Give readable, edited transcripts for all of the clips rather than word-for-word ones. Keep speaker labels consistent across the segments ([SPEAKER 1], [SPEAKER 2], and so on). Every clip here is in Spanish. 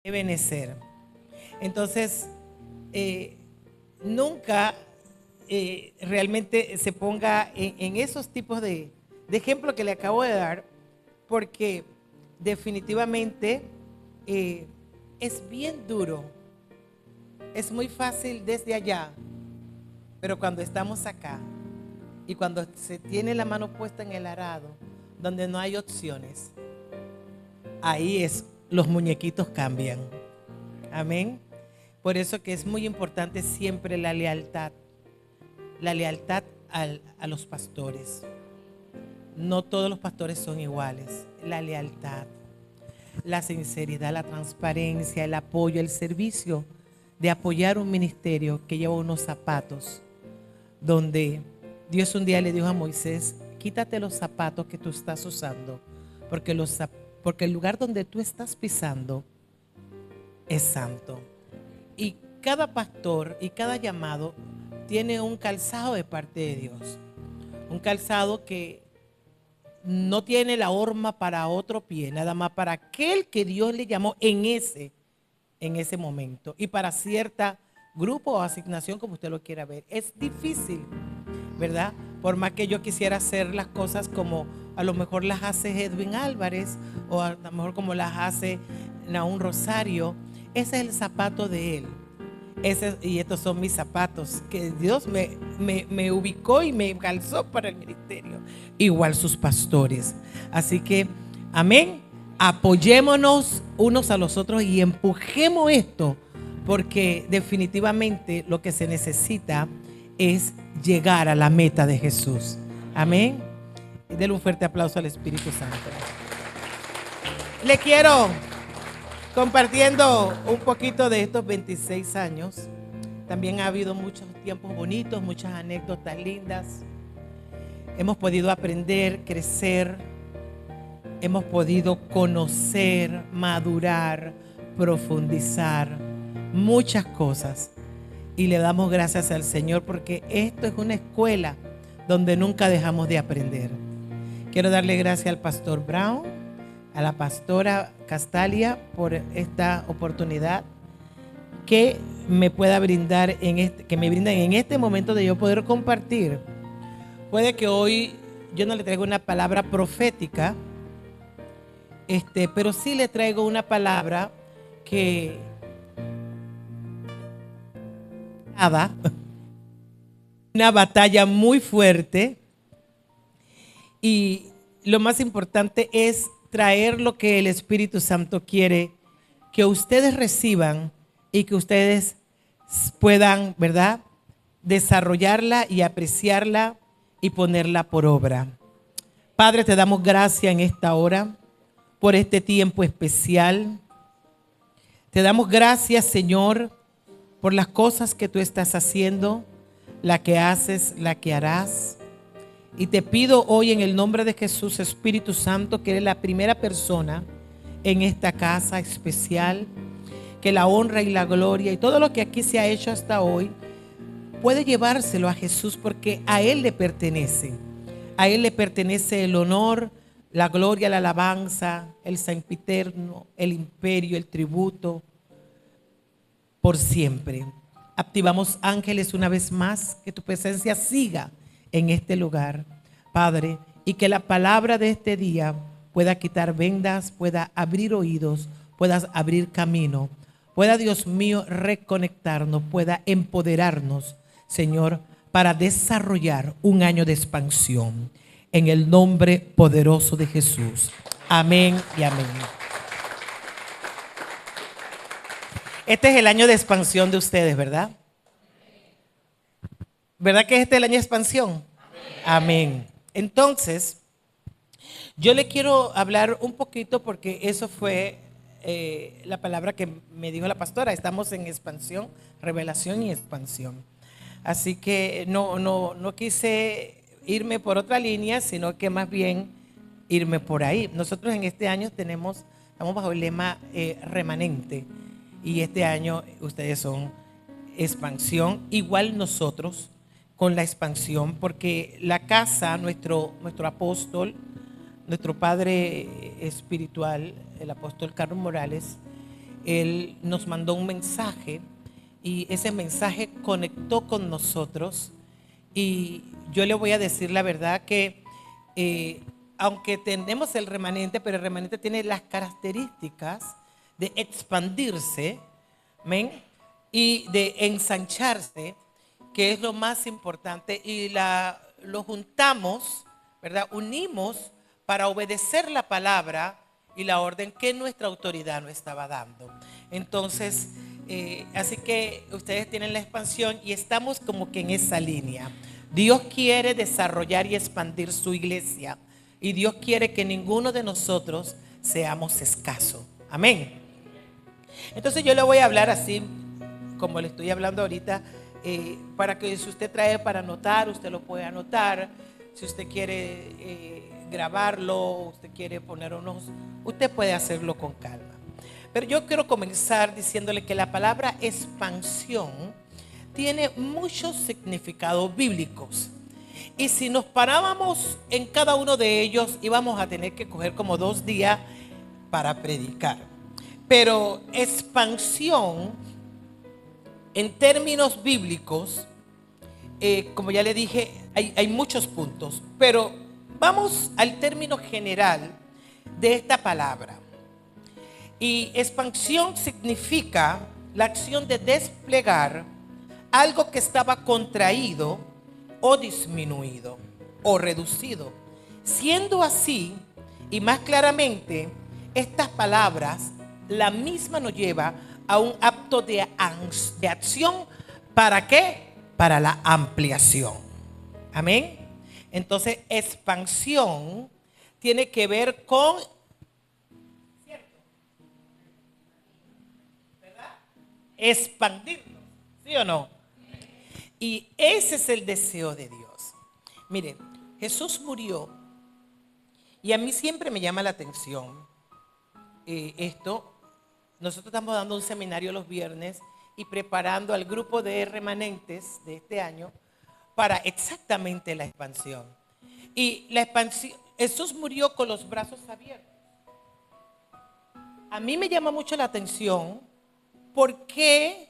[SPEAKER 1] Ebenecer. Entonces, nunca realmente se ponga en esos tipos de ejemplo que le acabo de dar, porque definitivamente es bien duro. Es muy fácil desde allá, pero cuando estamos acá y cuando se tiene la mano puesta en el arado, donde no hay opciones, ahí es, los muñequitos cambian. Amén. Por eso que es muy importante siempre la lealtad a los pastores. No todos los pastores son iguales. La lealtad, la sinceridad, la transparencia, el apoyo, el servicio de apoyar un ministerio que lleva unos zapatos, donde Dios un día le dijo a Moisés: quítate los zapatos que tú estás usando, porque el lugar donde tú estás pisando es santo. Y cada pastor y cada llamado tiene un calzado de parte de Dios. Un calzado que no tiene la horma para otro pie, nada más para aquel que Dios le llamó en ese momento. Y para cierta grupo o asignación, como usted lo quiera ver. Es difícil, ¿verdad? Por más que yo quisiera hacer las cosas como a lo mejor las hace Edwin Álvarez, o a lo mejor como las hace Naún Rosario, ese es el zapato de él. Y estos son mis zapatos, que Dios me ubicó y me calzó para el ministerio. Igual sus pastores. Así que, amén, apoyémonos unos a los otros y empujemos esto, porque definitivamente lo que se necesita es llegar a la meta de Jesús. Amén. Y denle un fuerte aplauso al Espíritu Santo. Le quiero, compartiendo un poquito de estos 26 años, también ha habido muchos tiempos bonitos, muchas anécdotas lindas. Hemos podido aprender, crecer, hemos podido conocer, madurar, profundizar muchas cosas. Y le damos gracias al Señor, porque esto es una escuela donde nunca dejamos de aprender. Quiero darle gracias al pastor Brown, a la pastora Castalia, por esta oportunidad que me pueda brindar que me brindan en este momento de yo poder compartir. Puede que hoy yo no le traiga una palabra profética, pero sí le traigo una palabra que una batalla muy fuerte, y lo más importante es traer lo que el Espíritu Santo quiere que ustedes reciban y que ustedes puedan, ¿verdad?, desarrollarla y apreciarla y ponerla por obra. Padre, te damos gracias en esta hora por este tiempo especial. Te damos gracias, Señor, por las cosas que tú estás haciendo, la que haces, la que harás. Y te pido hoy en el nombre de Jesús, Espíritu Santo, que eres la primera persona en esta casa especial, que la honra y la gloria y todo lo que aquí se ha hecho hasta hoy puede llevárselo a Jesús, porque a Él le pertenece. A Él le pertenece el honor, la gloria, la alabanza, el sempiterno, el imperio, el tributo, por siempre. Activamos ángeles una vez más, que tu presencia siga en este lugar, Padre, y que la palabra de este día pueda quitar vendas, pueda abrir oídos, pueda abrir camino, pueda, Dios mío, reconectarnos, pueda empoderarnos, Señor, para desarrollar un año de expansión. En el nombre poderoso de Jesús. Amén y amén. Este es el año de expansión de ustedes, ¿verdad? ¿Verdad que este es el año de expansión? Amén. Entonces, yo le quiero hablar un poquito, porque eso fue la palabra que me dijo la pastora. Estamos en expansión, revelación y expansión. Así que no quise irme por otra línea, sino que más bien irme por ahí. Nosotros en este año estamos bajo el lema remanente, y este año ustedes son expansión, igual nosotros con la expansión, porque la casa, nuestro apóstol, nuestro padre espiritual, el apóstol Carlos Morales, Él nos mandó un mensaje y ese mensaje conectó con nosotros. Y yo le voy a decir la verdad que aunque tenemos el remanente, pero el remanente tiene las características de expandirse, ¿ven? Y de ensancharse, que es lo más importante, y lo juntamos, ¿verdad? Unimos para obedecer la palabra y la orden que nuestra autoridad nos estaba dando. Entonces, así que ustedes tienen la expansión y estamos como que en esa línea. Dios quiere desarrollar y expandir su iglesia y Dios quiere que ninguno de nosotros seamos escasos. Amén. Entonces yo le voy a hablar así como le estoy hablando ahorita, para que si usted trae para anotar, usted lo puede anotar. Si usted quiere grabarlo, usted quiere poner usted puede hacerlo con calma. Pero yo quiero comenzar diciéndole que la palabra expansión tiene muchos significados bíblicos. Y si nos parábamos en cada uno de ellos, íbamos a tener que coger como 2 días para predicar. Pero expansión, en términos bíblicos, como ya le dije, hay muchos puntos. Pero vamos al término general de esta palabra. Y expansión significa la acción de desplegar algo que estaba contraído o disminuido o reducido. Siendo así, y más claramente, estas palabras, la misma nos lleva a un acto de acción. ¿Para qué? Para la ampliación. Amén. Entonces, expansión tiene que ver con, ¿cierto? ¿Verdad? Expandirnos, ¿sí o no? Y ese es el deseo de Dios. Miren, Jesús murió y a mí siempre me llama la atención esto. Nosotros estamos dando un seminario los viernes y preparando al grupo de remanentes de este año para exactamente la expansión. Y la expansión, Jesús murió con los brazos abiertos. A mí me llama mucho la atención porque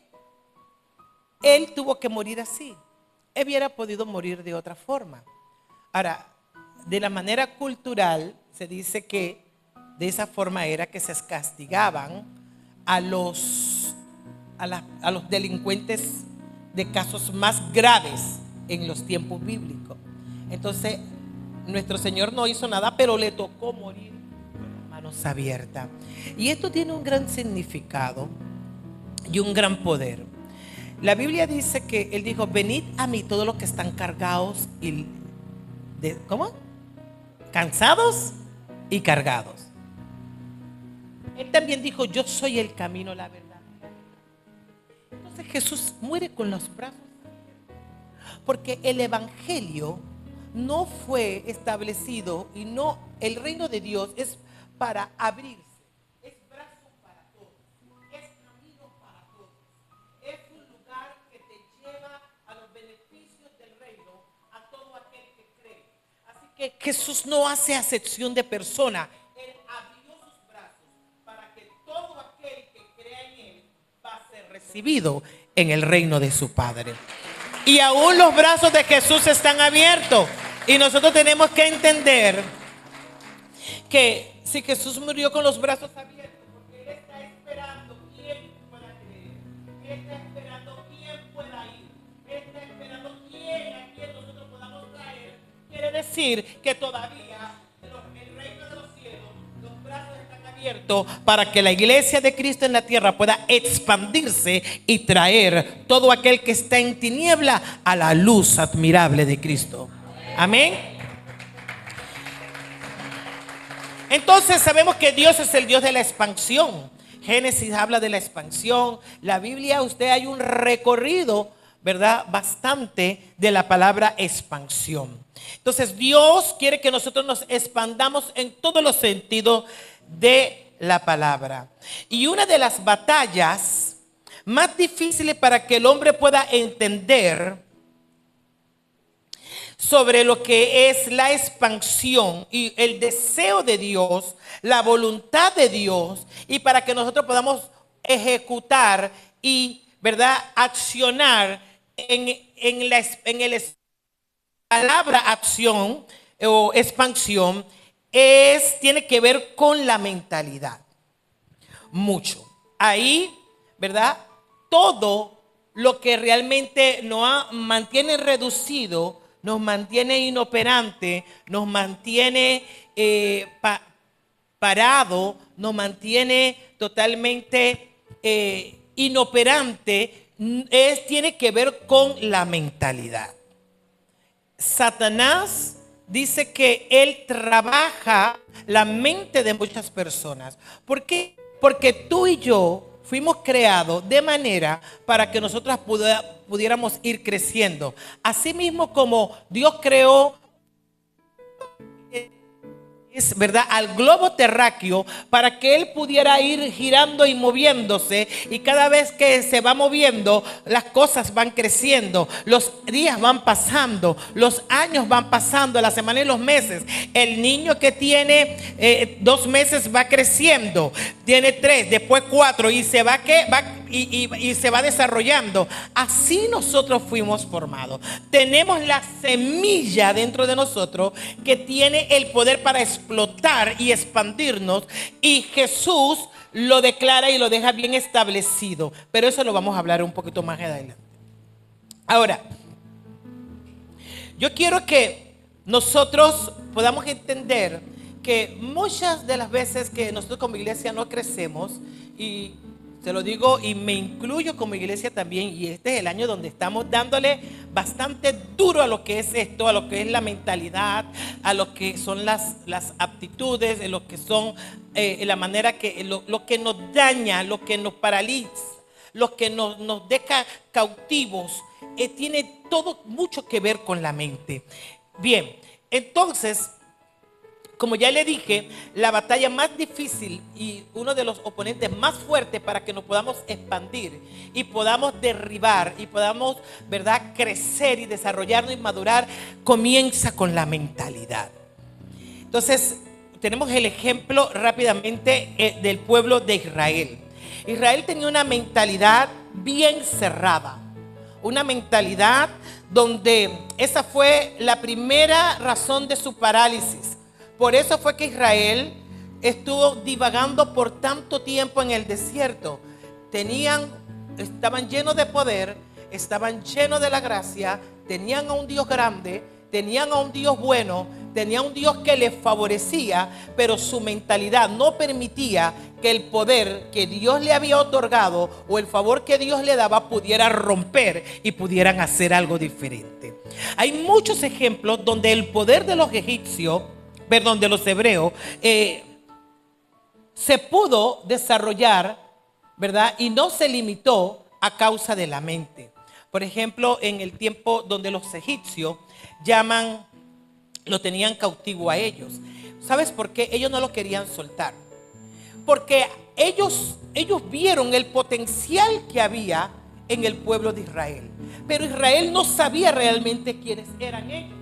[SPEAKER 1] Él tuvo que morir así. Él hubiera podido morir de otra forma. Ahora, de la manera cultural, se dice que de esa forma era que se castigaban a los delincuentes de casos más graves en los tiempos bíblicos. Entonces, nuestro Señor no hizo nada, pero le tocó morir con las manos abiertas. Y esto tiene un gran significado y un gran poder. La Biblia dice que Él dijo: venid a mí todos los que están cargados y ¿cómo? Cansados y cargados. Él también dijo: yo soy el camino, la verdad. Entonces Jesús muere con los brazos abiertos, porque el evangelio no fue establecido y no, el reino de Dios es para abrirse, es brazo para todos, es camino para todos, es un lugar que te lleva a los beneficios del reino a todo aquel que cree. Así que Jesús no hace acepción de persona. Él abrió sus brazos para que todo aquel que crea en Él va a ser recibido en el reino de su Padre. Y aún los brazos de Jesús están abiertos. Y nosotros tenemos que entender que si Jesús murió con los brazos abiertos, porque Él está esperando quién pueda creer, Él está esperando quién pueda ir, Él está esperando a quien nosotros podamos traer. Quiere decir que todavía el reino de los cielos, los brazos están abiertos para que la iglesia de Cristo en la tierra pueda expandirse y traer todo aquel que está en tiniebla a la luz admirable de Cristo. Amén. Entonces sabemos que Dios es el Dios de la expansión. Génesis habla de la expansión. La Biblia, hay un recorrido, ¿verdad?, bastante de la palabra expansión. Entonces Dios quiere que nosotros nos expandamos en todos los sentidos de la palabra. Y una de las batallas más difíciles para que el hombre pueda entender sobre lo que es la expansión y el deseo de Dios, la voluntad de Dios, y para que nosotros podamos ejecutar y, ¿verdad?, accionar en el palabra acción o expansión tiene que ver con la mentalidad. Mucho. Ahí, ¿verdad? Todo lo que realmente nos mantiene reducido, nos mantiene inoperante, nos mantiene parado, nos mantiene totalmente inoperante, tiene que ver con la mentalidad. Satanás dice que él trabaja la mente de muchas personas. ¿Por qué? Porque tú y yo fuimos creados de manera para que nosotros pudiéramos ir creciendo. Asimismo como Dios creó, es verdad, al globo terráqueo para que él pudiera ir girando y moviéndose, y cada vez que se va moviendo las cosas van creciendo, los días van pasando, los años van pasando, las semanas y los meses. El niño que tiene 2 meses va creciendo, tiene 3, después 4 y se va y se va desarrollando. Así nosotros fuimos formados. Tenemos la semilla dentro de nosotros que tiene el poder para explotar y expandirnos, y Jesús lo declara y lo deja bien establecido, pero eso lo vamos a hablar un poquito más adelante. Ahora, yo quiero que nosotros podamos entender que muchas de las veces que nosotros como iglesia no crecemos, y se lo digo y me incluyo como iglesia también, y este es el año donde estamos dándole bastante duro a lo que es esto, a lo que es la mentalidad, a lo que son las aptitudes, a lo que son la manera que lo que nos daña, lo que nos paraliza, lo que nos deja cautivos, tiene todo mucho que ver con la mente. Bien, entonces, como ya le dije, la batalla más difícil y uno de los oponentes más fuertes para que nos podamos expandir y podamos derribar y podamos, ¿verdad?, crecer y desarrollarnos y madurar, comienza con la mentalidad. Entonces, tenemos el ejemplo rápidamente del pueblo de Israel. Israel tenía una mentalidad bien cerrada, una mentalidad donde esa fue la primera razón de su parálisis. Por eso fue que Israel estuvo divagando por tanto tiempo en el desierto. Estaban llenos de poder, estaban llenos de la gracia, tenían a un Dios grande, tenían a un Dios bueno, tenían a un Dios que les favorecía, pero su mentalidad no permitía que el poder que Dios le había otorgado o el favor que Dios le daba pudiera romper y pudieran hacer algo diferente. Hay muchos ejemplos donde el poder de los egipcios, de los hebreos, se pudo desarrollar, ¿verdad? Y no se limitó a causa de la mente. Por ejemplo, en el tiempo donde los egipcios lo tenían cautivo a ellos. ¿Sabes por qué? Ellos no lo querían soltar. Porque ellos vieron el potencial que había en el pueblo de Israel. Pero Israel no sabía realmente quiénes eran ellos.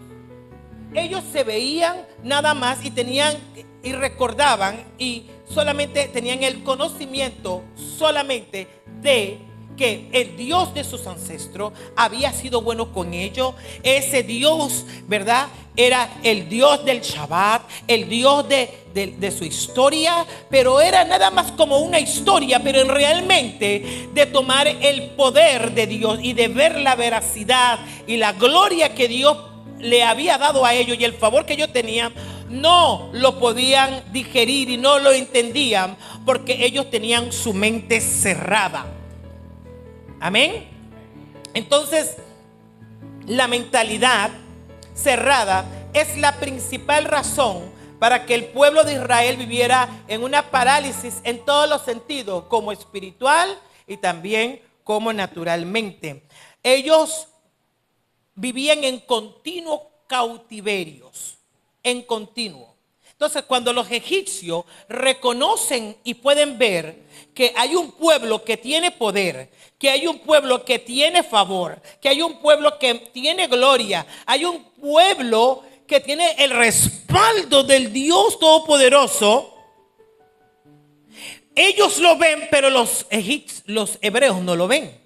[SPEAKER 1] Ellos se veían nada más y recordaban y solamente tenían el conocimiento solamente de que el Dios de sus ancestros había sido bueno con ellos. Ese Dios, ¿verdad?, era el Dios del Shabbat, el Dios de su historia, pero era nada más como una historia, pero realmente de tomar el poder de Dios y de ver la veracidad y la gloria que Dios le había dado a ellos y el favor que ellos tenían, no lo podían digerir y no lo entendían porque ellos tenían su mente cerrada. Amén. Entonces, la mentalidad cerrada es la principal razón para que el pueblo de Israel viviera en una parálisis en todos los sentidos, como espiritual y también como naturalmente. Ellos vivían en continuos cautiverios, en continuo. Entonces, cuando los egipcios reconocen y pueden ver que hay un pueblo que tiene poder, que hay un pueblo que tiene favor, que hay un pueblo que tiene gloria, hay un pueblo que tiene el respaldo del Dios Todopoderoso, ellos lo ven, pero los hebreos no lo ven.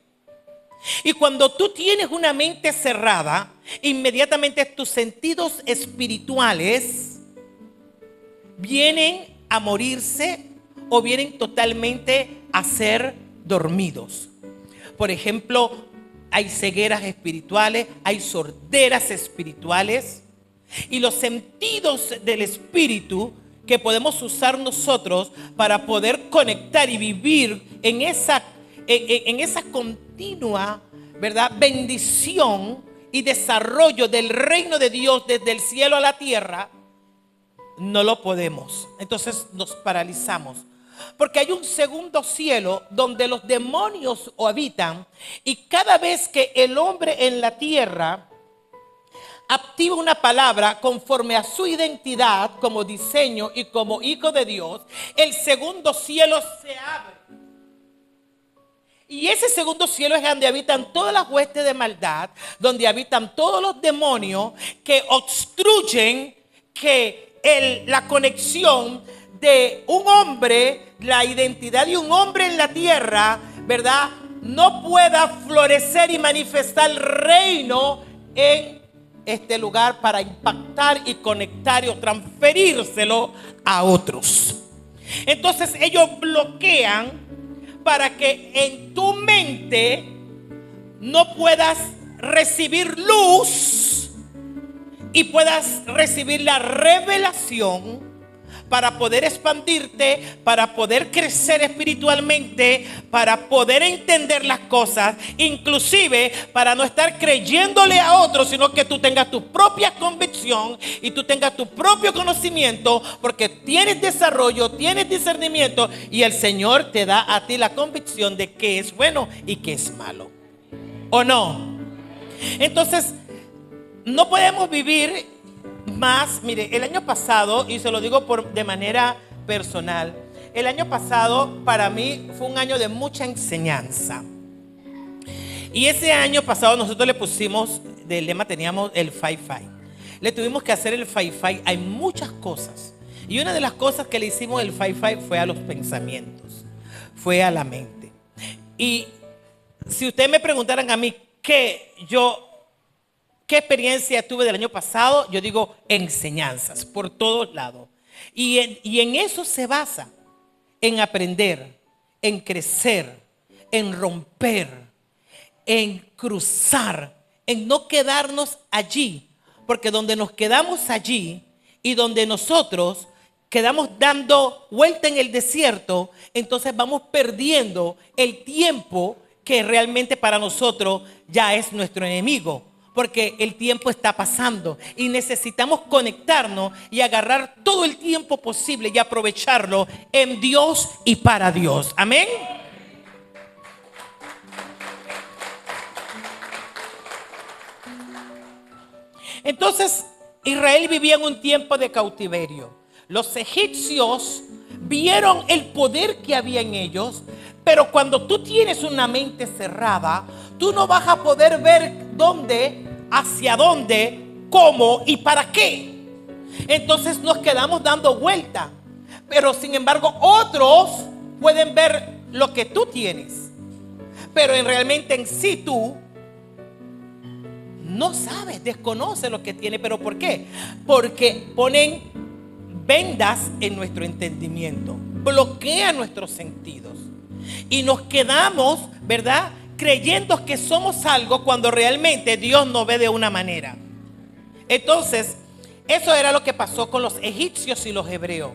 [SPEAKER 1] Y cuando tú tienes una mente cerrada, inmediatamente tus sentidos espirituales vienen a morirse o vienen totalmente a ser dormidos. Por ejemplo, hay cegueras espirituales, hay sorderas espirituales, y los sentidos del espíritu que podemos usar nosotros para poder conectar y vivir en esa continua, ¿verdad?, bendición y desarrollo del reino de Dios desde el cielo a la tierra, no lo podemos. Entonces nos paralizamos. Porque hay un segundo cielo donde los demonios habitan, y cada vez que el hombre en la tierra activa una palabra conforme a su identidad como diseño y como hijo de Dios, el segundo cielo se abre. Y ese segundo cielo es donde habitan todas las huestes de maldad, donde habitan todos los demonios que obstruyen que la conexión de un hombre, la identidad de un hombre en la tierra, ¿verdad?, no pueda florecer y manifestar el reino en este lugar para impactar y conectar y transferírselo a otros. Entonces ellos bloquean para que en tu mente no puedas recibir luz y puedas recibir la revelación para poder expandirte, para poder crecer espiritualmente, para poder entender las cosas, inclusive para no estar creyéndole a otros, sino que tú tengas tu propia convicción y tú tengas tu propio conocimiento, porque tienes desarrollo, tienes discernimiento, y el Señor te da a ti la convicción de qué es bueno y qué es malo. ¿O no? Entonces, no podemos vivir más. Mire, el año pasado, y se lo digo de manera personal, el año pasado para mí fue un año de mucha enseñanza. Y ese año pasado nosotros le pusimos, de lema teníamos el Fi-Fi. Le tuvimos que hacer el Fi-Fi. Hay muchas cosas. Y una de las cosas que le hicimos el Fi-Fi fue a los pensamientos, fue a la mente. Y si ustedes me preguntaran a mí ¿qué experiencia tuve del año pasado? Yo digo enseñanzas por todos lados. Y en eso se basa, en aprender, en crecer, en romper, en cruzar, en no quedarnos allí. Porque donde nos quedamos allí y donde nosotros quedamos dando vuelta en el desierto, entonces vamos perdiendo el tiempo que realmente para nosotros ya es nuestro enemigo. Porque el tiempo está pasando y necesitamos conectarnos y agarrar todo el tiempo posible y aprovecharlo en Dios y para Dios. Amén. Entonces, Israel vivía en un tiempo de cautiverio. Los egipcios vieron el poder que había en ellos, pero cuando tú tienes una mente cerrada, tú no vas a poder ver dónde, hacia dónde, cómo y para qué. Entonces nos quedamos dando vuelta. Pero sin embargo otros pueden ver lo que tú tienes, pero realmente en sí tú no sabes, desconoces lo que tienes. ¿Pero por qué? Porque ponen vendas en nuestro entendimiento, bloquean nuestros sentidos y nos quedamos, ¿verdad?, creyendo que somos algo cuando realmente Dios nos ve de una manera. Entonces, eso era lo que pasó con los egipcios y los hebreos.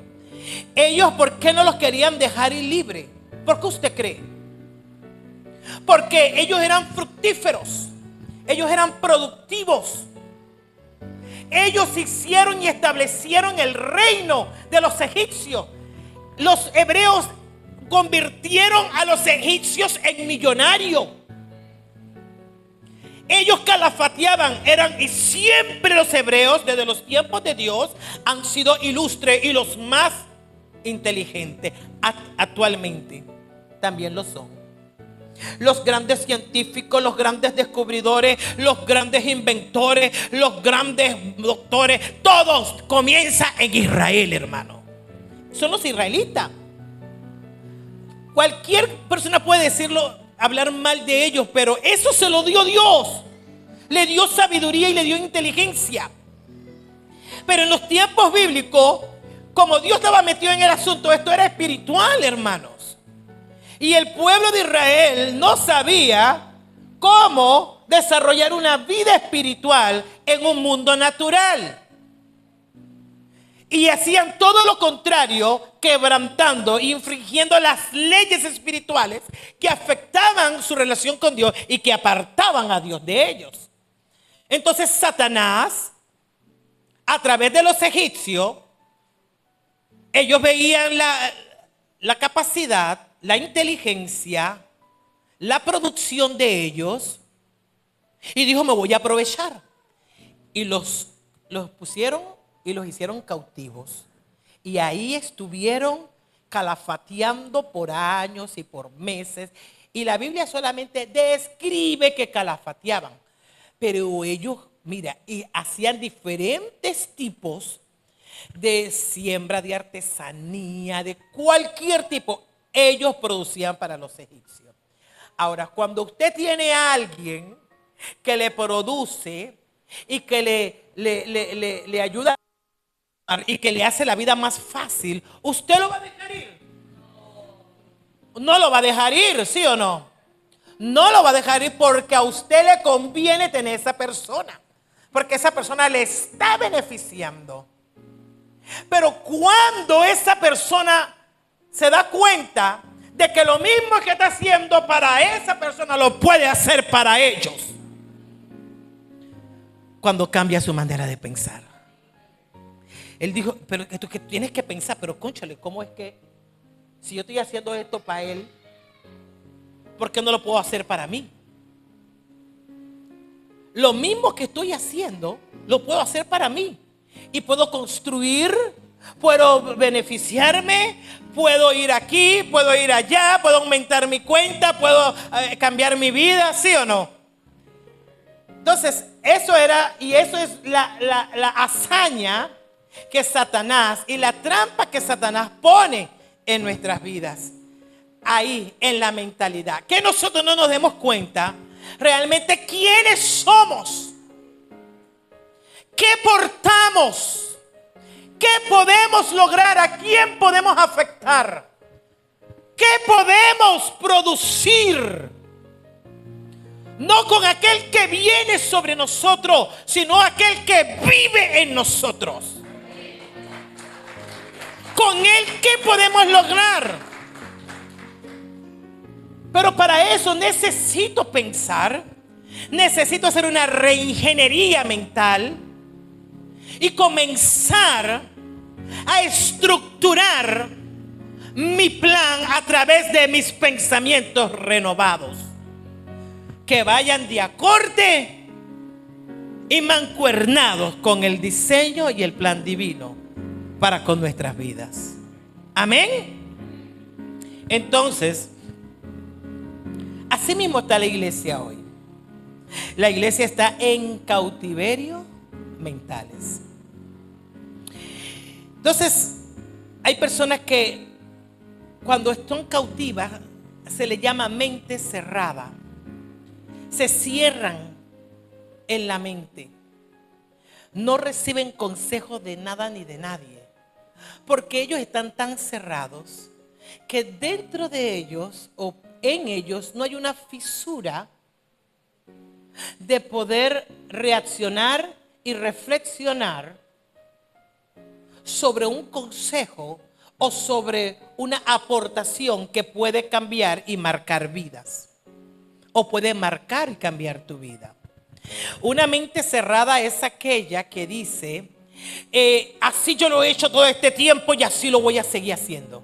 [SPEAKER 1] Ellos, ¿por qué no los querían dejar ir libre? ¿Por qué usted cree? Porque ellos eran fructíferos, ellos eran productivos. Ellos hicieron y establecieron el reino de los egipcios. Los hebreos convirtieron a los egipcios en millonarios. Ellos calafateaban, y siempre los hebreos desde los tiempos de Dios han sido ilustres y los más inteligentes. Actualmente también lo son. Los grandes científicos, los grandes descubridores, los grandes inventores, los grandes doctores, todos comienzan en Israel, hermano. Son los israelitas. Cualquier persona puede decirlo, hablar mal de ellos, pero eso se lo dio Dios. Le dio sabiduría y le dio inteligencia. Pero en los tiempos bíblicos, como Dios estaba metido en el asunto, esto era espiritual, hermanos. Y el pueblo de Israel no sabía cómo desarrollar una vida espiritual en un mundo natural. Y hacían todo lo contrario, quebrantando, infringiendo las leyes espirituales que afectaban su relación con Dios y que apartaban a Dios de ellos. Entonces Satanás, a través de los egipcios, ellos veían la capacidad, la inteligencia, la producción de ellos, y dijo: me voy a aprovechar. Y los pusieron y los hicieron cautivos. Y ahí estuvieron calafateando por años y por meses. Y la Biblia solamente describe que calafateaban. Pero ellos, mira, y hacían diferentes tipos de siembra, de artesanía, de cualquier tipo. Ellos producían para los egipcios. Ahora, cuando usted tiene a alguien que le produce y que le ayuda y que le hace la vida más fácil, ¿usted lo va a dejar ir? No lo va a dejar ir, ¿sí o no? No lo va a dejar ir porque a usted le conviene tener esa persona, porque esa persona le está beneficiando. Pero cuando esa persona se da cuenta de que lo mismo que está haciendo para esa persona lo puede hacer para ellos, cuando cambia su manera de pensar. Él dijo: pero tú que tienes que pensar, pero cónchale, ¿cómo es que si yo estoy haciendo esto para él, por qué no lo puedo hacer para mí? Lo mismo que estoy haciendo, lo puedo hacer para mí. Y puedo construir, puedo beneficiarme, puedo ir aquí, puedo ir allá, puedo aumentar mi cuenta, puedo cambiar mi vida, ¿sí o no? Entonces, eso era, y eso es la hazaña que Satanás y la trampa que Satanás pone en nuestras vidas. Ahí, en la mentalidad. Que nosotros no nos demos cuenta realmente quiénes somos, qué portamos, qué podemos lograr, a quién podemos afectar, qué podemos producir. No con aquel que viene sobre nosotros, sino aquel que vive en nosotros. Con él, ¿qué podemos lograr? Pero para eso necesito pensar, necesito hacer una reingeniería mental y comenzar a estructurar mi plan a través de mis pensamientos renovados, que vayan de acorde y mancuernados con el diseño y el plan divino para con nuestras vidas. Amén. Entonces, así mismo está la iglesia hoy. La iglesia está en cautiverio mentales. Entonces, hay personas que cuando están cautivas se les llama mente cerrada. Se cierran en la mente. No reciben consejos de nada ni de nadie, porque ellos están tan cerrados que dentro de ellos o en ellos no hay una fisura de poder reaccionar y reflexionar sobre un consejo o sobre una aportación que puede cambiar y marcar vidas, o puede marcar y cambiar tu vida. Una mente cerrada es aquella que dice: así yo lo he hecho todo este tiempo y así lo voy a seguir haciendo.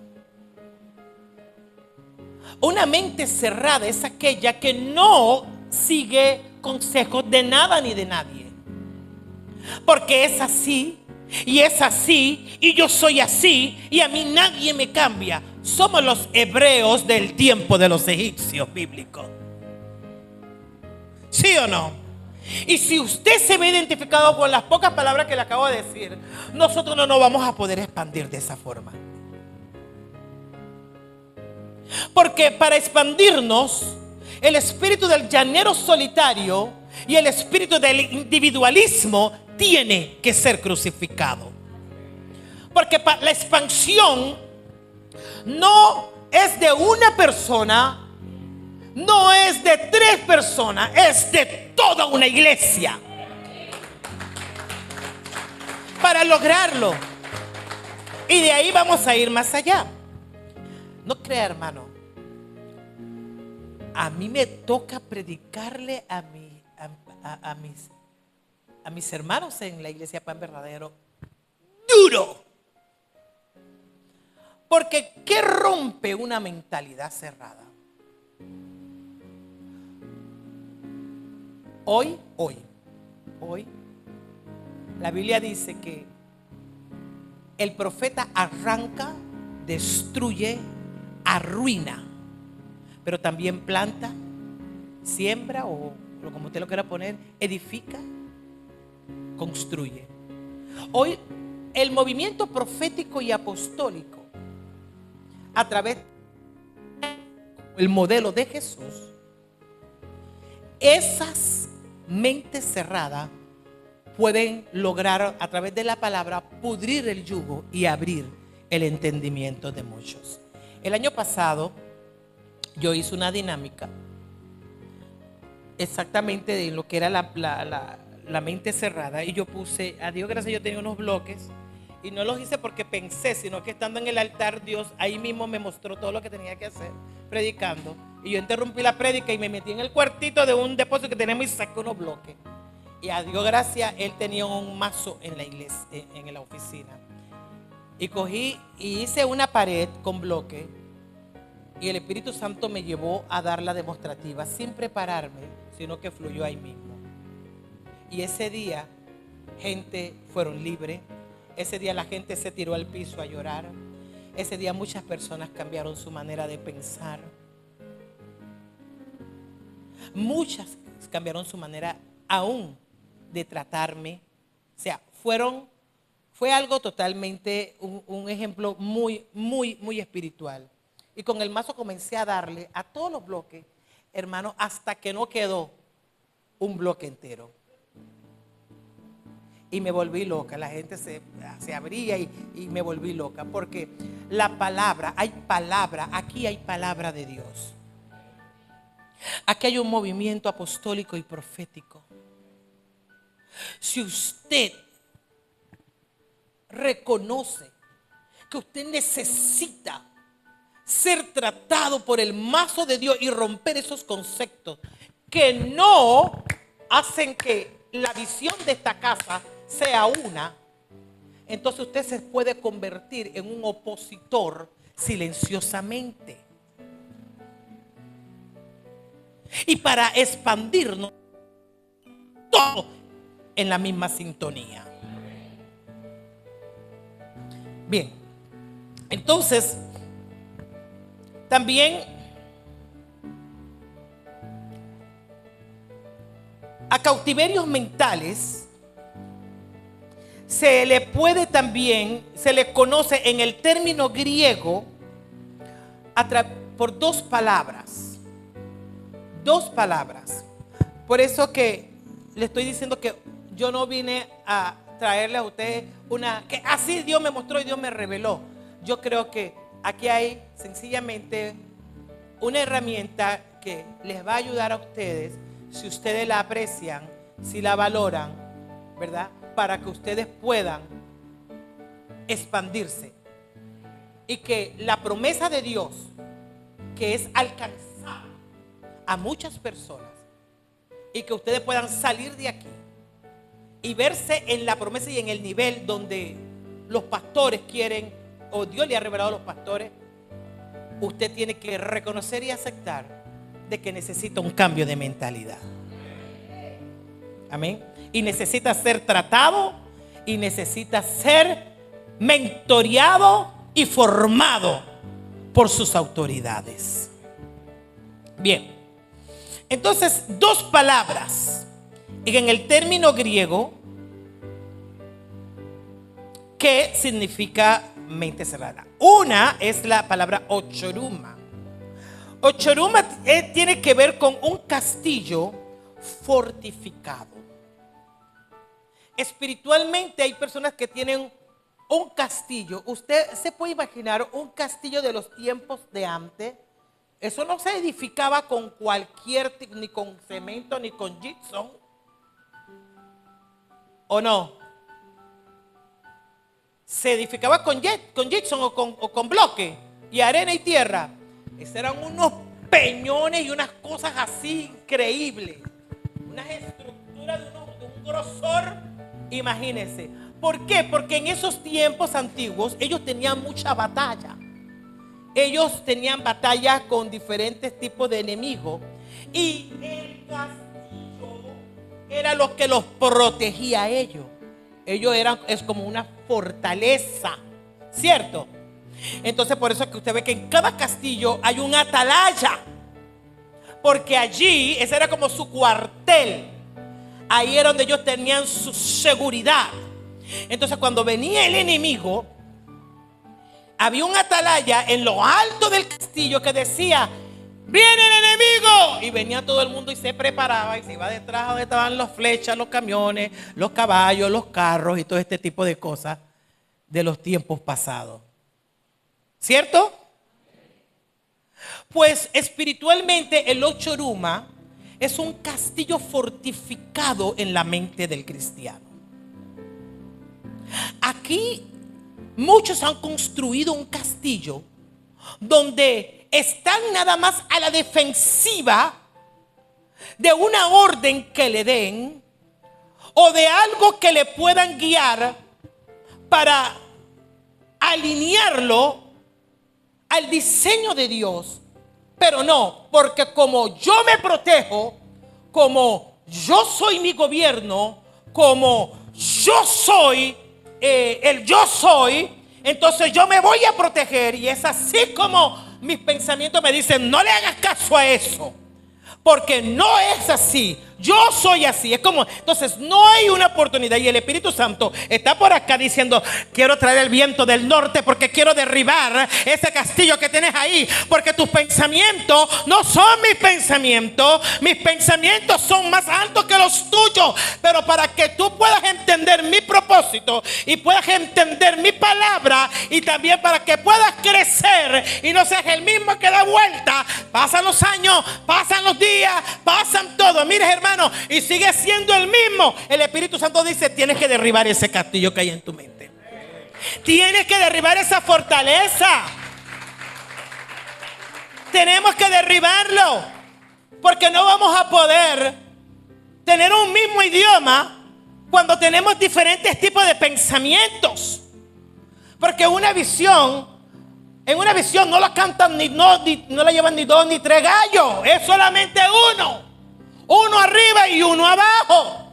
[SPEAKER 1] Una mente cerrada es aquella que no sigue consejos de nada ni de nadie, porque es así y es así y yo soy así y a mí nadie me cambia. Somos los hebreos del tiempo de los egipcios bíblicos, ¿sí o no? Y si usted se ve identificado con las pocas palabras que le acabo de decir, nosotros no nos vamos a poder expandir de esa forma. Porque para expandirnos, el espíritu del llanero solitario y el espíritu del individualismo tiene que ser crucificado. Porque la expansión no es de una persona, no es de 3 personas, es de toda una iglesia. Para lograrlo. Y de ahí vamos a ir más allá. No crea, hermano, a mí me toca predicarle a mis hermanos en la iglesia Pan Verdadero duro. Porque ¿qué rompe una mentalidad cerrada? Hoy, la Biblia dice que el profeta arranca, destruye, arruina, pero también planta, siembra o como usted lo quiera poner, edifica, construye. Hoy el movimiento profético y apostólico, a través del modelo de Jesús, esas mentes cerradas pueden lograr a través de la palabra pudrir el yugo y abrir el entendimiento de muchos. El año pasado yo hice una dinámica exactamente de lo que era la mente cerrada, y yo puse, a Dios gracias, yo tenía unos bloques y no los hice porque pensé, sino que estando en el altar, Dios ahí mismo me mostró todo lo que tenía que hacer predicando, y yo interrumpí la prédica y me metí en el cuartito de un depósito que tenemos y saqué unos bloques. Y a Dios gracias, él tenía un mazo en la iglesia, en la oficina, y cogí y hice una pared con bloques, y el Espíritu Santo me llevó a dar la demostrativa sin prepararme, sino que fluyó ahí mismo. Y ese día gente fueron libres, ese día la gente se tiró al piso a llorar, ese día muchas personas cambiaron su manera de pensar, muchas cambiaron su manera aún de tratarme. O sea, fue algo totalmente, un ejemplo muy, muy, muy espiritual. Y con el mazo comencé a darle a todos los bloques, hermano, hasta que no quedó un bloque entero. Y me volví loca, la gente se abría y me volví loca, porque la palabra, aquí hay palabra de Dios. Aquí hay un movimiento apostólico y profético. Si usted reconoce que usted necesita ser tratado por el mazo de Dios y romper esos conceptos que no hacen que la visión de esta casa sea una, entonces usted se puede convertir en un opositor silenciosamente. Y para expandirnos todo en la misma sintonía. Bien, entonces también a cautiverios mentales se le puede también, se le conoce en el término griego por 2 palabras. 2 palabras. Por eso que le estoy diciendo que yo no vine a traerle a usted que así Dios me mostró y Dios me reveló. Yo creo que aquí hay sencillamente una herramienta que les va a ayudar a ustedes, si ustedes la aprecian, si la valoran, ¿verdad? Para que ustedes puedan expandirse. Y que la promesa de Dios, que es alcanzar a muchas personas, y que ustedes puedan salir de aquí y verse en la promesa y en el nivel donde los pastores quieren, o Dios le ha revelado a los pastores, usted tiene que reconocer y aceptar de que necesita un cambio de mentalidad. Amén. Y necesita ser tratado y necesita ser mentoreado y formado por sus autoridades. Bien, entonces 2 palabras en el término griego que significa mente cerrada. Una es la palabra ochoruma. Ochoruma tiene que ver con un castillo fortificado. Espiritualmente hay personas que tienen un castillo. Usted se puede imaginar un castillo de los tiempos de antes. Eso no se edificaba con cualquier, ni con cemento, ni con gypsum. ¿O no? Se edificaba con gypsum o con bloque y arena y tierra. Esos eran unos peñones y unas cosas así increíbles. Unas estructuras de un grosor, imagínense. ¿Por qué? Porque en esos tiempos antiguos ellos tenían mucha batalla. Ellos tenían batalla con diferentes tipos de enemigos. Y el castillo era lo que los protegía a ellos. Es como una fortaleza, ¿cierto? Entonces por eso es que usted ve que en cada castillo hay un atalaya. Porque allí, ese era como su cuartel. Ahí era donde ellos tenían su seguridad. Entonces cuando venía el enemigo, había un atalaya en lo alto del castillo que decía: ¡viene el enemigo! Y venía todo el mundo y se preparaba y se iba detrás donde estaban las flechas, los camiones, los caballos, los carros y todo este tipo de cosas de los tiempos pasados. ¿Cierto? Pues espiritualmente el Ochoruma es un castillo fortificado en la mente del cristiano. Aquí muchos han construido un castillo donde están nada más a la defensiva de una orden que le den o de algo que le puedan guiar para alinearlo al diseño de Dios. Pero no, porque como yo me protejo, como yo soy mi gobierno, como yo soy el yo soy, entonces yo me voy a proteger. Y es así como mis pensamientos me dicen: no le hagas caso a eso, porque no es así. Yo soy así. Es como, entonces no hay una oportunidad. Y el Espíritu Santo está por acá diciendo: quiero traer el viento del norte porque quiero derribar ese castillo que tienes ahí. Porque tus pensamientos no son mis pensamientos. Mis pensamientos son más altos que los tuyos. Pero para que tú puedas entender mi propósito y puedas entender mi palabra, y también para que puedas crecer y no seas el mismo que da vuelta, pasan los años, pasan los días, pasan todo. Mire, hermano, y sigue siendo el mismo. El Espíritu Santo dice: tienes que derribar ese castillo que hay en tu mente. Tienes que derribar esa fortaleza. Tenemos que derribarlo, porque no vamos a poder tener un mismo idioma cuando tenemos diferentes tipos de pensamientos. Porque en una visión no la cantan no la llevan ni 2 ni 3 gallos. Es solamente uno. Uno arriba y uno abajo.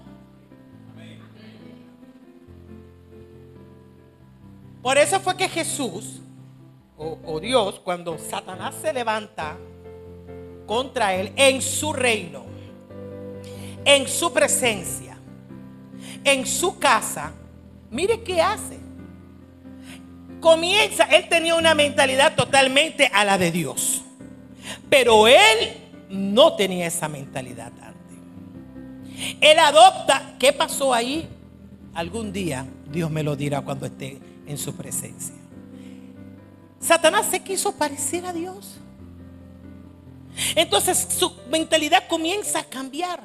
[SPEAKER 1] Por eso fue que Jesús o Dios, cuando Satanás se levanta contra él en su reino, en su presencia, en su casa, mire qué hace. Él tenía una mentalidad totalmente a la de Dios, pero él no tenía esa mentalidad antes. Él adopta. ¿Qué pasó ahí? Algún día Dios me lo dirá cuando esté en su presencia. Satanás se quiso parecer a Dios. Entonces su mentalidad comienza a cambiar.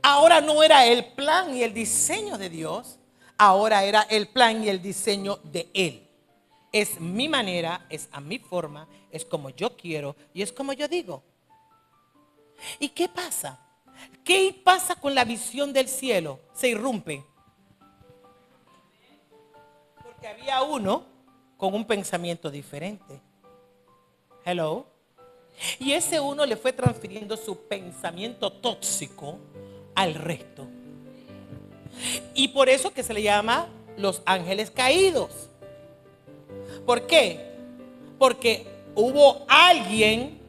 [SPEAKER 1] Ahora no era el plan y el diseño de Dios. Ahora era el plan y el diseño de Él. Es mi manera, es a mi forma, es como yo quiero y es como yo digo. ¿Y qué pasa? ¿Qué pasa con la visión del cielo? Se irrumpe. Porque había uno con un pensamiento diferente. Hello. Y ese uno le fue transfiriendo su pensamiento tóxico al resto. Y por eso que se le llama los ángeles caídos. ¿Por qué? Porque hubo alguien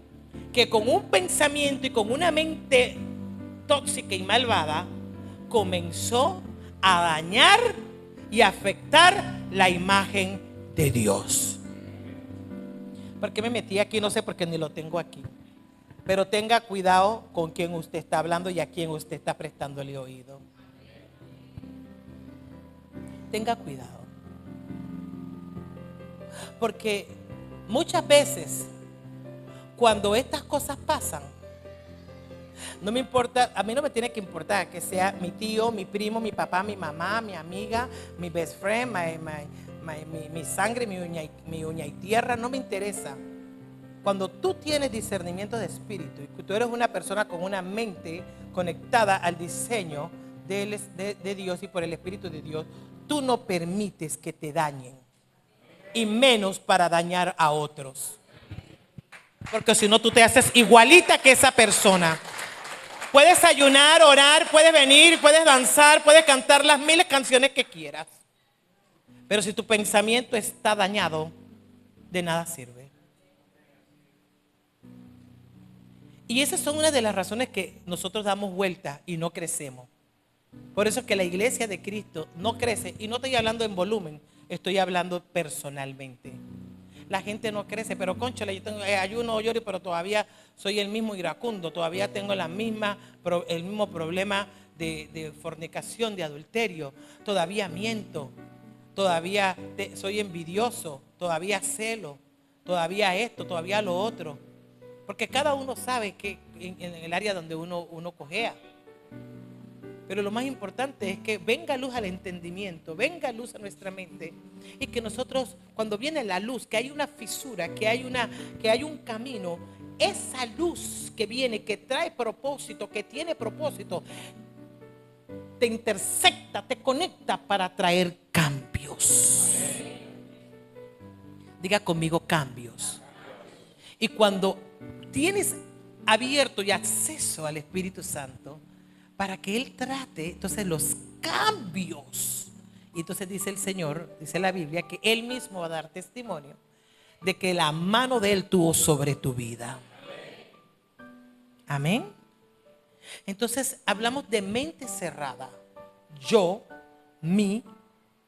[SPEAKER 1] que con un pensamiento y con una mente tóxica y malvada comenzó a dañar y afectar la imagen de Dios. ¿Por qué me metí aquí? No sé, porque ni lo tengo aquí. Pero tenga cuidado con quién usted está hablando y a quién usted está prestándole oído. Tenga cuidado. Porque muchas veces, cuando estas cosas pasan, no me importa, a mí no me tiene que importar que sea mi tío, mi primo, mi papá, mi mamá, mi amiga, mi best friend, mi sangre, mi uña y tierra, no me interesa. Cuando tú tienes discernimiento de espíritu y tú eres una persona con una mente conectada al diseño de Dios y por el Espíritu de Dios, tú no permites que te dañen, y menos para dañar a otros. Porque si no, tú te haces igualita que esa persona. Puedes ayunar, orar, puedes venir, puedes danzar, puedes cantar las miles canciones que quieras. Pero si tu pensamiento está dañado, de nada sirve. Y esas son una de las razones que nosotros damos vuelta y no crecemos. Por eso es que la iglesia de Cristo no crece. Y no estoy hablando en volumen, estoy hablando personalmente. La gente no crece, pero cónchale, yo tengo ayuno, lloro, pero todavía soy el mismo iracundo, todavía tengo el mismo problema de fornicación, de adulterio, todavía miento, todavía soy envidioso, todavía celo, todavía esto, todavía lo otro. Porque cada uno sabe que en el área donde uno cojea. Pero lo más importante es que venga luz al entendimiento, venga luz a nuestra mente. Y que nosotros, cuando viene la luz, que hay una fisura, que hay un camino, esa luz que viene, que trae propósito, que tiene propósito, te intersecta, te conecta para traer cambios. Diga conmigo, cambios. Y cuando tienes abierto y acceso al Espíritu Santo, para que Él trate, entonces, los cambios. Y entonces dice el Señor, dice la Biblia, que Él mismo va a dar testimonio de que la mano de Él tuvo sobre tu vida. Amén. Entonces hablamos de mente cerrada. Yo, mí,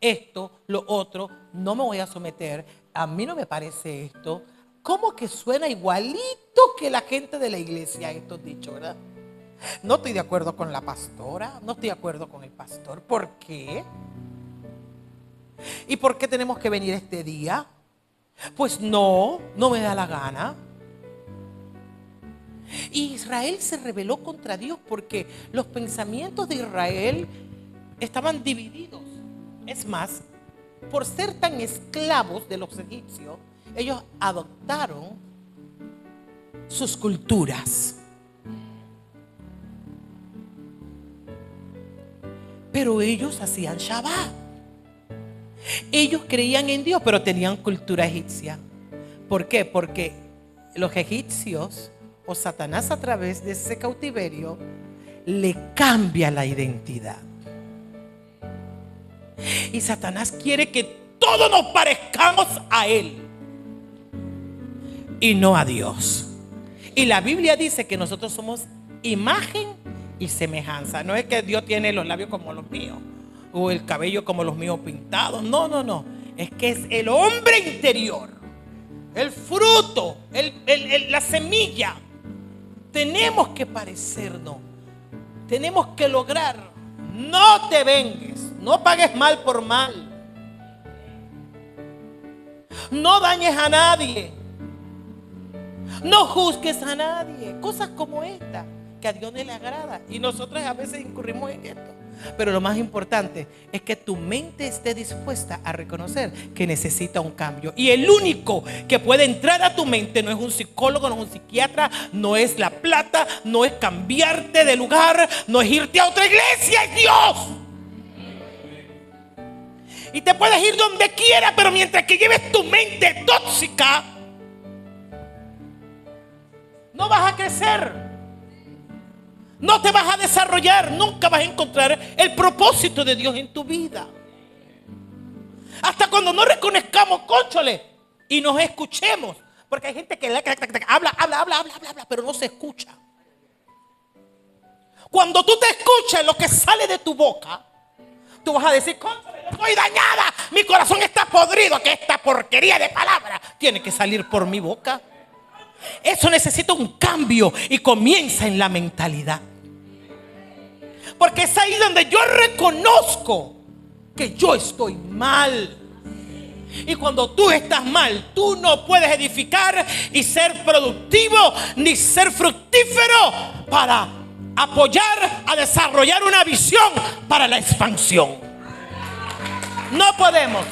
[SPEAKER 1] esto, lo otro, no me voy a someter. A mí no me parece esto. ¿Cómo que suena igualito que la gente de la iglesia estos dichos, verdad? No estoy de acuerdo con la pastora, no estoy de acuerdo con el pastor. ¿Por qué? ¿Y por qué tenemos que venir este día? Pues no me da la gana. Y Israel se rebeló contra Dios porque los pensamientos de Israel estaban divididos. Es más, por ser tan esclavos de los egipcios, ellos adoptaron sus culturas. Pero ellos hacían Shabbat. Ellos creían en Dios, pero tenían cultura egipcia. ¿Por qué? Porque los egipcios, o Satanás a través de ese cautiverio, le cambia la identidad. Y Satanás quiere que todos nos parezcamos a él y no a Dios. Y la Biblia dice que nosotros somos imagen y semejanza. No es que Dios tiene los labios como los míos o el cabello como los míos pintados. No. Es que es el hombre interior, el fruto, la semilla. Tenemos que parecernos. Tenemos que lograr. No te vengues. No pagues mal por mal. No dañes a nadie. No juzgues a nadie. Cosas como esta que a Dios no le agrada. Y nosotros a veces incurrimos en esto. Pero lo más importante es que tu mente esté dispuesta a reconocer que necesita un cambio. Y el único que puede entrar a tu mente no es un psicólogo, no es un psiquiatra, no es la plata, no es cambiarte de lugar, no es irte a otra iglesia, es Dios. Y te puedes ir donde quieras, pero mientras que lleves tu mente tóxica, no vas a crecer. No te vas a desarrollar, nunca vas a encontrar el propósito de Dios en tu vida. Hasta cuando no reconozcamos, cónchale, y nos escuchemos. Porque hay gente que habla, pero no se escucha. Cuando tú te escuchas lo que sale de tu boca, tú vas a decir, cónchale, yo estoy dañada, mi corazón está podrido, que esta porquería de palabras tiene que salir por mi boca. Eso necesita un cambio y comienza en la mentalidad. Porque es ahí donde yo reconozco que yo estoy mal. Y cuando tú estás mal, tú no puedes edificar y ser productivo ni ser fructífero para apoyar a desarrollar una visión para la expansión. No podemos.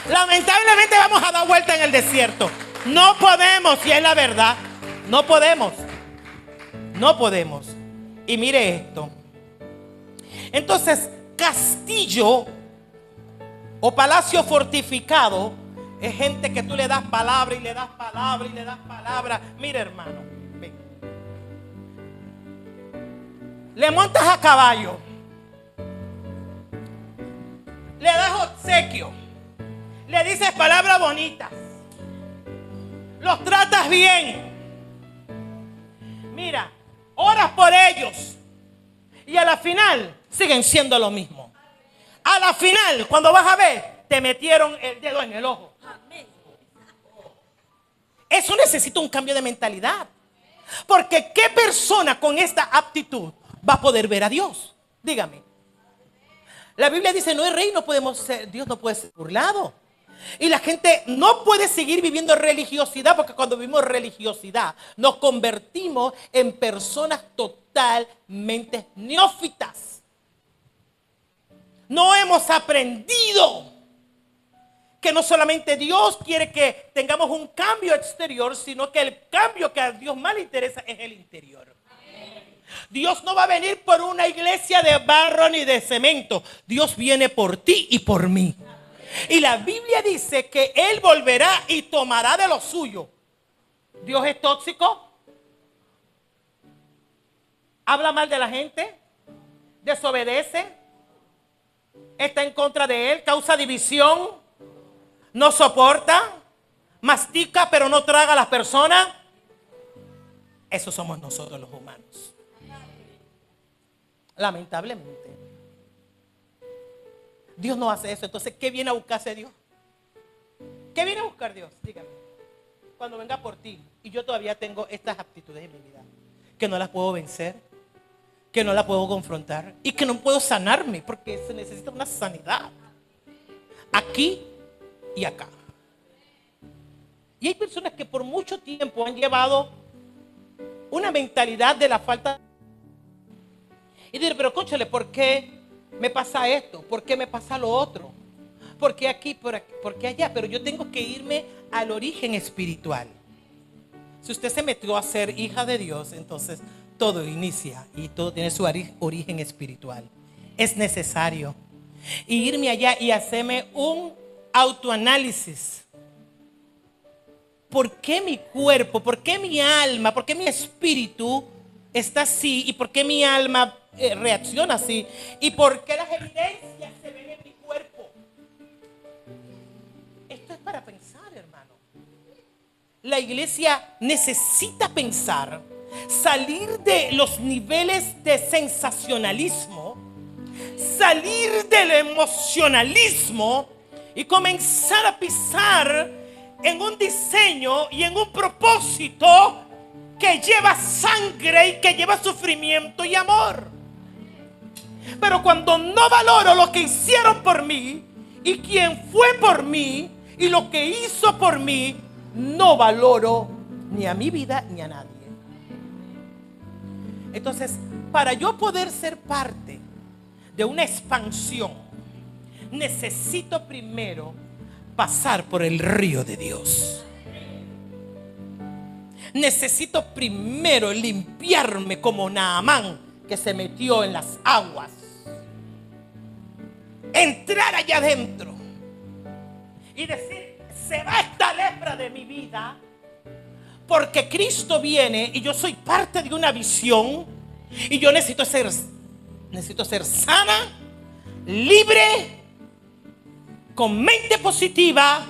[SPEAKER 1] Lamentablemente vamos a dar vuelta en el desierto. No podemos, y es la verdad. No podemos. No podemos. Y mire esto. Entonces, castillo o palacio fortificado es gente que tú le das palabra y le das palabra y le das palabra. Mire, hermano, ven. Le montas a caballo, le das obsequio, le dices palabras bonitas, los tratas bien. Mira, oras por ellos y a la final siguen siendo lo mismo. A la final, cuando vas a ver, te metieron el dedo en el ojo. Eso necesita un cambio de mentalidad. Porque ¿qué persona con esta aptitud va a poder ver a Dios? Dígame. La Biblia dice, no es rey, no podemos ser, Dios no puede ser burlado. Y la gente no puede seguir viviendo religiosidad, porque cuando vivimos religiosidad nos convertimos en personas totalmente neófitas. No hemos aprendido que no solamente Dios quiere que tengamos un cambio exterior, sino que el cambio que a Dios más le interesa es el interior. Dios no va a venir por una iglesia de barro ni de cemento. Dios viene por ti y por mí. Y la Biblia dice que Él volverá y tomará de lo suyo. ¿Dios es tóxico? ¿Habla mal de la gente? ¿Desobedece? ¿Está en contra de Él? ¿Causa división? ¿No soporta? ¿Mastica pero no traga a las personas? Eso somos nosotros los humanos. Lamentablemente. Dios no hace eso. Entonces, ¿qué viene a buscarse Dios? ¿Qué viene a buscar Dios? Dígame. Cuando venga por ti y yo todavía tengo estas aptitudes en mi vida, que no las puedo vencer, que no las puedo confrontar y que no puedo sanarme, porque se necesita una sanidad aquí y acá. Y hay personas que por mucho tiempo han llevado una mentalidad de la falta. Y diré, pero cónchale, ¿por qué me pasa esto? ¿Por qué me pasa lo otro? ¿Por qué aquí? ¿Por qué allá? Pero yo tengo que irme al origen espiritual. Si usted se metió a ser hija de Dios, entonces todo inicia y todo tiene su origen espiritual. Es necesario irme allá y hacerme un autoanálisis. ¿Por qué mi cuerpo, por qué mi alma, por qué mi espíritu está así? ¿Y por qué mi alma reacciona así? ¿Y por qué las evidencias se ven en mi cuerpo? Esto es para pensar, hermano. La iglesia necesita pensar, salir de los niveles de sensacionalismo, salir del emocionalismo y comenzar a pisar en un diseño y en un propósito que lleva sangre y que lleva sufrimiento y amor. Pero cuando no valoro lo que hicieron por mí y quien fue por mí y lo que hizo por mí, no valoro ni a mi vida ni a nadie. Entonces, para yo poder ser parte de una expansión, necesito primero pasar por el río de Dios. Necesito primero limpiarme como Naamán, que se metió en las aguas. Entrar allá adentro y decir, se va esta lepra de mi vida, porque Cristo viene y yo soy parte de una visión y yo necesito ser sana, libre, con mente positiva,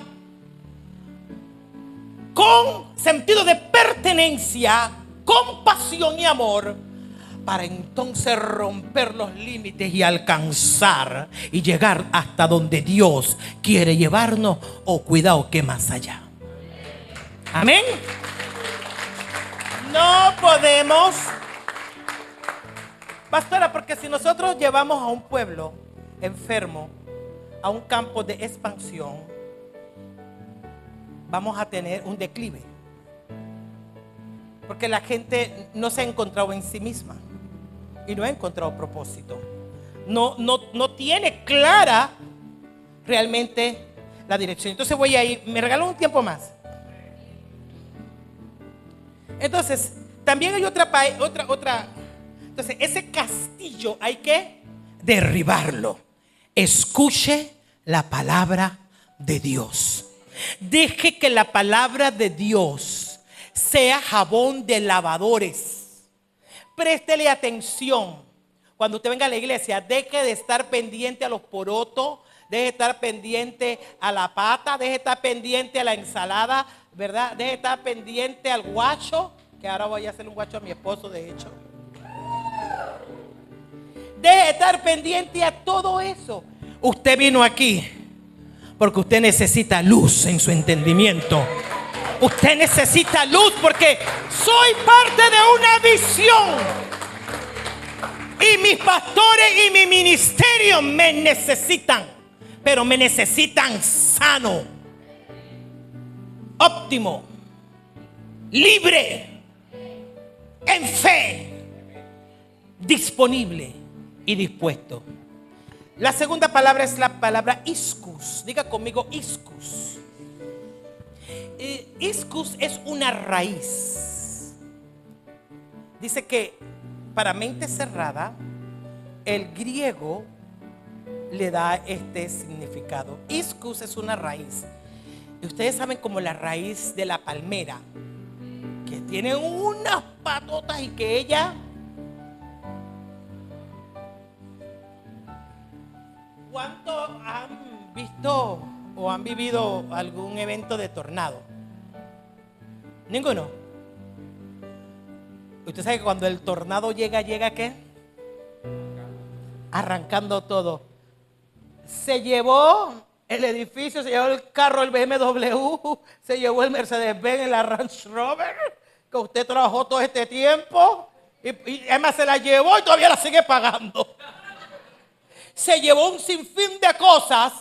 [SPEAKER 1] con sentido de pertenencia, compasión y amor, para entonces romper los límites y alcanzar y llegar hasta donde Dios quiere llevarnos, o cuidado que más allá. Amén. No podemos, pastora, porque si nosotros llevamos a un pueblo enfermo a un campo de expansión, vamos a tener un declive. Porque la gente no se ha encontrado en sí misma y no ha encontrado propósito. No tiene clara realmente la dirección. Entonces voy a ir, me regaló un tiempo más. Entonces, también hay otra. Entonces, ese castillo hay que derribarlo. Escuche la palabra de Dios. Deje que la palabra de Dios sea jabón de lavadores. Préstele atención. Cuando usted venga a la iglesia, deje de estar pendiente a los porotos, deje de estar pendiente a la pata, deje de estar pendiente a la ensalada, ¿verdad? Deje de estar pendiente al guacho, que ahora voy a hacer un guacho a mi esposo, de hecho. Deje de estar pendiente a todo eso. Usted vino aquí porque usted necesita luz en su entendimiento. Usted necesita luz porque soy parte de una visión. Y mis pastores y mi ministerio me necesitan. Pero me necesitan sano, óptimo, libre, en fe, disponible y dispuesto. La segunda palabra es la palabra iscus. Diga conmigo iscus. Iscus es una raíz. Dice que para mente cerrada, el griego le da este significado. Iscus es una raíz. Y ustedes saben como la raíz de la palmera, que tiene unas patotas y que ella... ¿Cuántos han visto o han vivido algún evento de tornado? Ninguno. Usted sabe que cuando el tornado llega ¿qué? Arrancando todo. Se llevó el edificio, se llevó el carro, el BMW, se llevó el Mercedes-Benz, la Range Rover, que usted trabajó todo este tiempo. Y además se la llevó y todavía la sigue pagando. Se llevó un sinfín de cosas.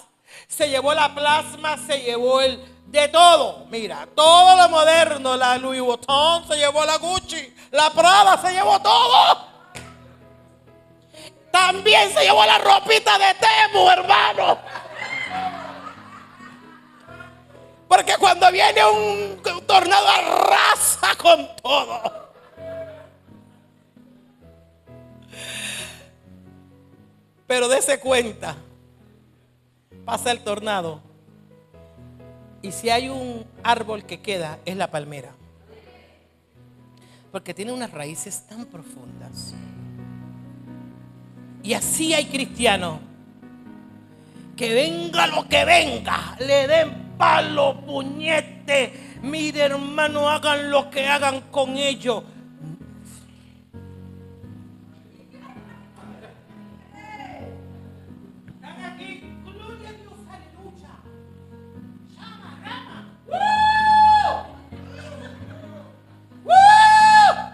[SPEAKER 1] Se llevó la plasma, se llevó de todo. Mira, todo lo moderno, la Louis Vuitton, se llevó la Gucci, la Prada, se llevó todo. También se llevó la ropita de Temu, hermano. Porque cuando viene un tornado arrasa con todo. Pero dése cuenta, pasa el tornado y si hay un árbol que queda es la palmera, porque tiene unas raíces tan profundas. Y así hay cristianos que venga lo que venga, le den palo, puñete, mire hermano, hagan lo que hagan con ellos.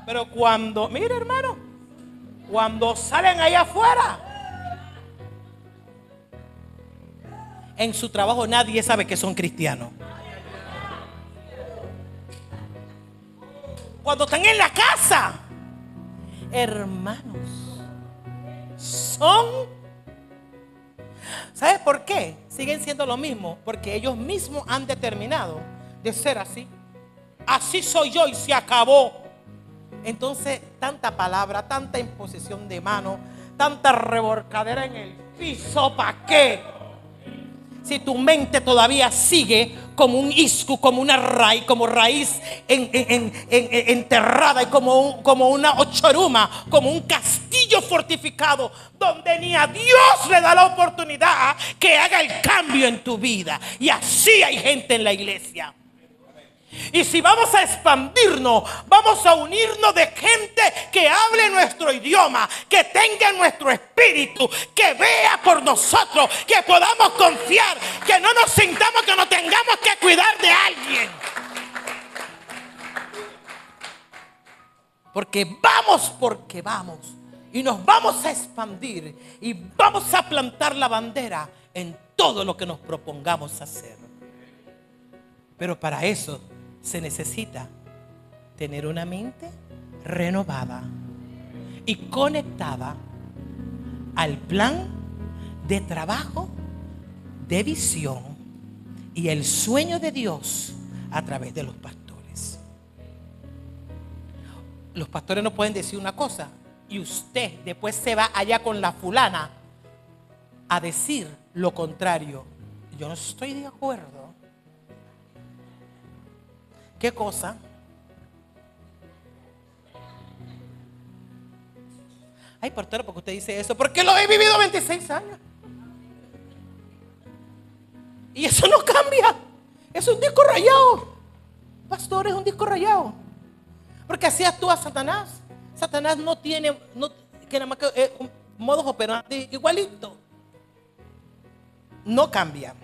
[SPEAKER 1] Pero cuando, mire hermano, cuando salen allá afuera, en su trabajo nadie sabe que son cristianos. Cuando están en la casa, hermanos, son, ¿sabes por qué? Siguen siendo lo mismo, porque ellos mismos han determinado de ser así. Así soy yo y se acabó. Entonces, tanta palabra, tanta imposición de mano, tanta revolcadera en el piso, ¿para qué? Si tu mente todavía sigue como un iscu, como una raíz, como raíz enterrada y como una ochoruma, como un castillo fortificado, donde ni a Dios le da la oportunidad que haga el cambio en tu vida. Y así hay gente en la iglesia. Y si vamos a expandirnos, vamos a unirnos de gente que hable nuestro idioma, que tenga nuestro espíritu, que vea por nosotros, que podamos confiar, que no nos sintamos que nos tengamos que cuidar de alguien. porque vamos. Y nos vamos a expandir y vamos a plantar la bandera en todo lo que nos propongamos hacer. Pero para eso se necesita tener una mente renovada y conectada al plan de trabajo, de visión y el sueño de Dios a través de los pastores. Los pastores no pueden decir una cosa y usted después se va allá con la fulana a decir lo contrario. Yo no estoy de acuerdo. ¿Qué cosa? Ay, pastor, porque usted dice eso, porque lo he vivido 26 años. Y eso no cambia. Es un disco rayado. Pastor, es un disco rayado. Porque así actúa Satanás. Satanás no tiene, que nada más que un modus operandi igualito. No cambia.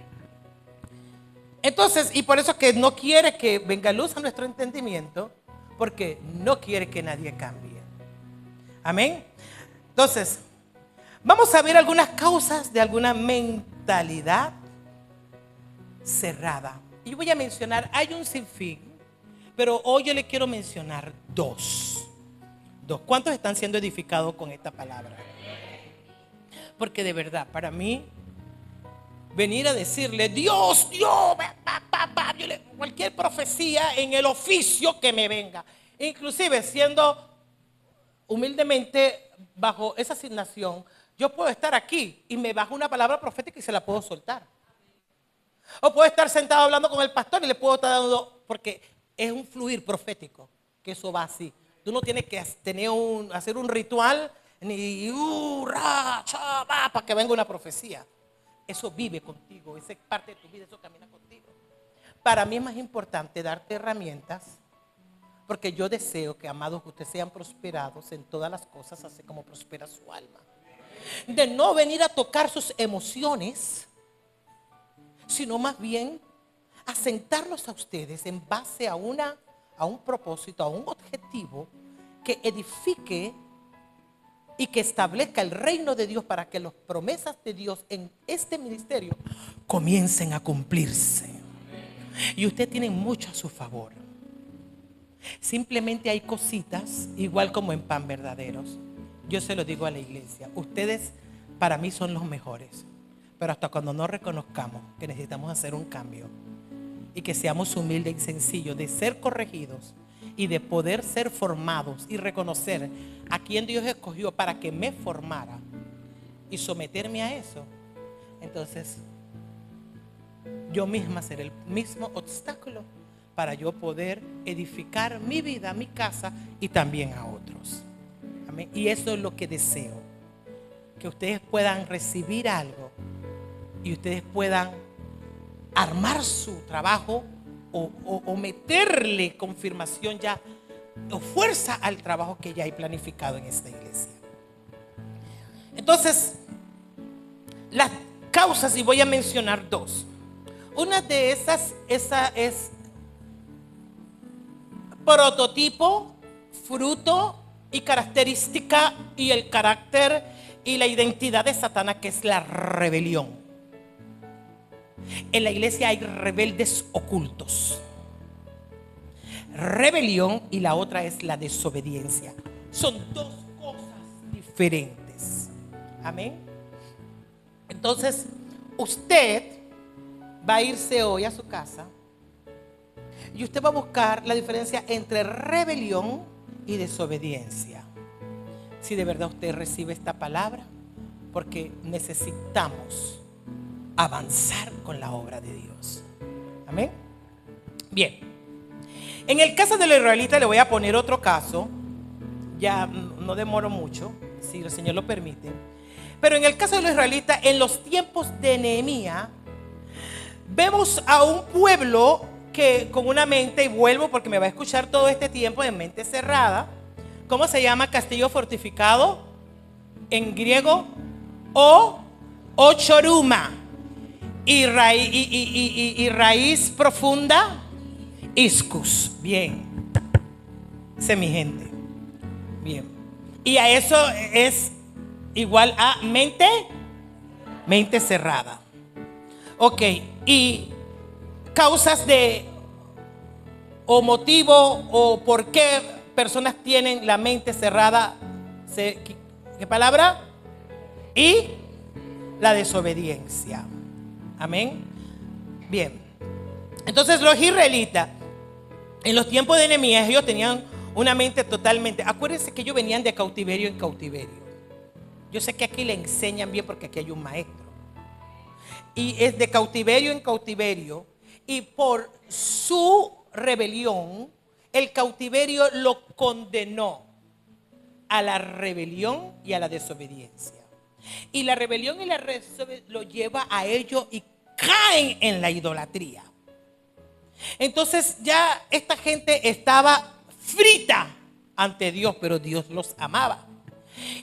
[SPEAKER 1] Entonces, y por eso que no quiere que venga luz a nuestro entendimiento, porque no quiere que nadie cambie. Amén. Entonces, vamos a ver algunas causas de alguna mentalidad cerrada. Y yo voy a mencionar, hay un sinfín, pero hoy yo le quiero mencionar dos. ¿Cuántos están siendo edificados con esta palabra? Porque de verdad, para mí, venir a decirle, Dios, cualquier profecía en el oficio que me venga, inclusive siendo humildemente bajo esa asignación, yo puedo estar aquí y me bajo una palabra profética y se la puedo soltar. O puedo estar sentado hablando con el pastor y le puedo estar dando, porque es un fluir profético, que eso va así. Tú no tienes que hacer un ritual ni para que venga una profecía. Eso vive contigo, esa es parte de tu vida, eso camina contigo. Para mí es más importante darte herramientas, porque yo deseo que, amados, que ustedes sean prosperados en todas las cosas, así como prospera su alma. De no venir a tocar sus emociones, sino más bien a sentarlos a ustedes en base a un propósito, a un objetivo que edifique y que establezca el reino de Dios para que las promesas de Dios en este ministerio comiencen a cumplirse. Y usted tiene mucho a su favor. Simplemente hay cositas, igual como en Pan Verdaderos. Yo se lo digo a la iglesia, ustedes para mí son los mejores. Pero hasta cuando no reconozcamos que necesitamos hacer un cambio y que seamos humildes y sencillos de ser corregidos y de poder ser formados y reconocer a quien Dios escogió para que me formara y someterme a eso, entonces yo misma seré el mismo obstáculo para yo poder edificar mi vida, mi casa y también a otros. Amén. Y eso es lo que deseo, que ustedes puedan recibir algo y ustedes puedan armar su trabajo o meterle confirmación ya o fuerza al trabajo que ya hay planificado en esta iglesia. Entonces, las causas, y voy a mencionar dos. Una de esas, esa es prototipo, fruto y característica y el carácter y la identidad de Satanás, que es la rebelión. En la iglesia hay rebeldes ocultos. Rebelión y la otra es la desobediencia. Son dos cosas diferentes. Amén. Entonces, usted va a irse hoy a su casa y usted va a buscar la diferencia entre rebelión y desobediencia. Si de verdad usted recibe esta palabra, porque necesitamos avanzar con la obra de Dios. Amén. Bien. En el caso de los israelitas le voy a poner otro caso. Ya no demoro mucho, si el Señor lo permite. Pero en el caso de los israelitas, en los tiempos de Nehemías, vemos a un pueblo que con una mente, y vuelvo porque me va a escuchar todo este tiempo de mente cerrada. ¿Cómo se llama castillo fortificado? En griego, ochoruma. Y raíz profunda, iscus. Bien. Esa es mi gente. Bien. Y a eso es igual a mente cerrada. Ok. Y causas de o motivo o por qué personas tienen la mente cerrada. ¿Qué palabra? Y la desobediencia. Amén. Bien. Entonces los israelitas, en los tiempos de Nehemías, ellos tenían una mente totalmente. Acuérdense que ellos venían de cautiverio en cautiverio. Yo sé que aquí le enseñan bien porque aquí hay un maestro. Y es de cautiverio en cautiverio. Y por su rebelión, el cautiverio lo condenó a la rebelión y a la desobediencia. Y la rebelión y la desobediencia lo lleva a ellos y caen en la idolatría. Entonces ya esta gente estaba frita ante Dios, pero Dios los amaba.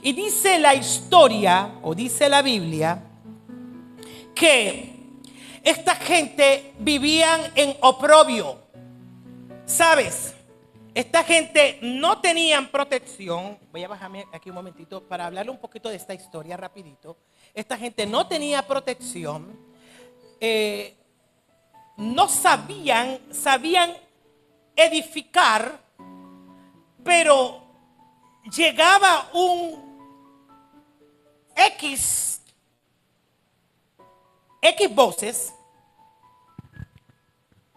[SPEAKER 1] Y dice la historia, o dice la Biblia, que esta gente vivían en oprobio. ¿Sabes? Esta gente no tenían protección. Voy a bajarme aquí un momentito para hablarle un poquito de esta historia rapidito. Esta gente no tenía protección. No sabían edificar, pero llegaba un X voces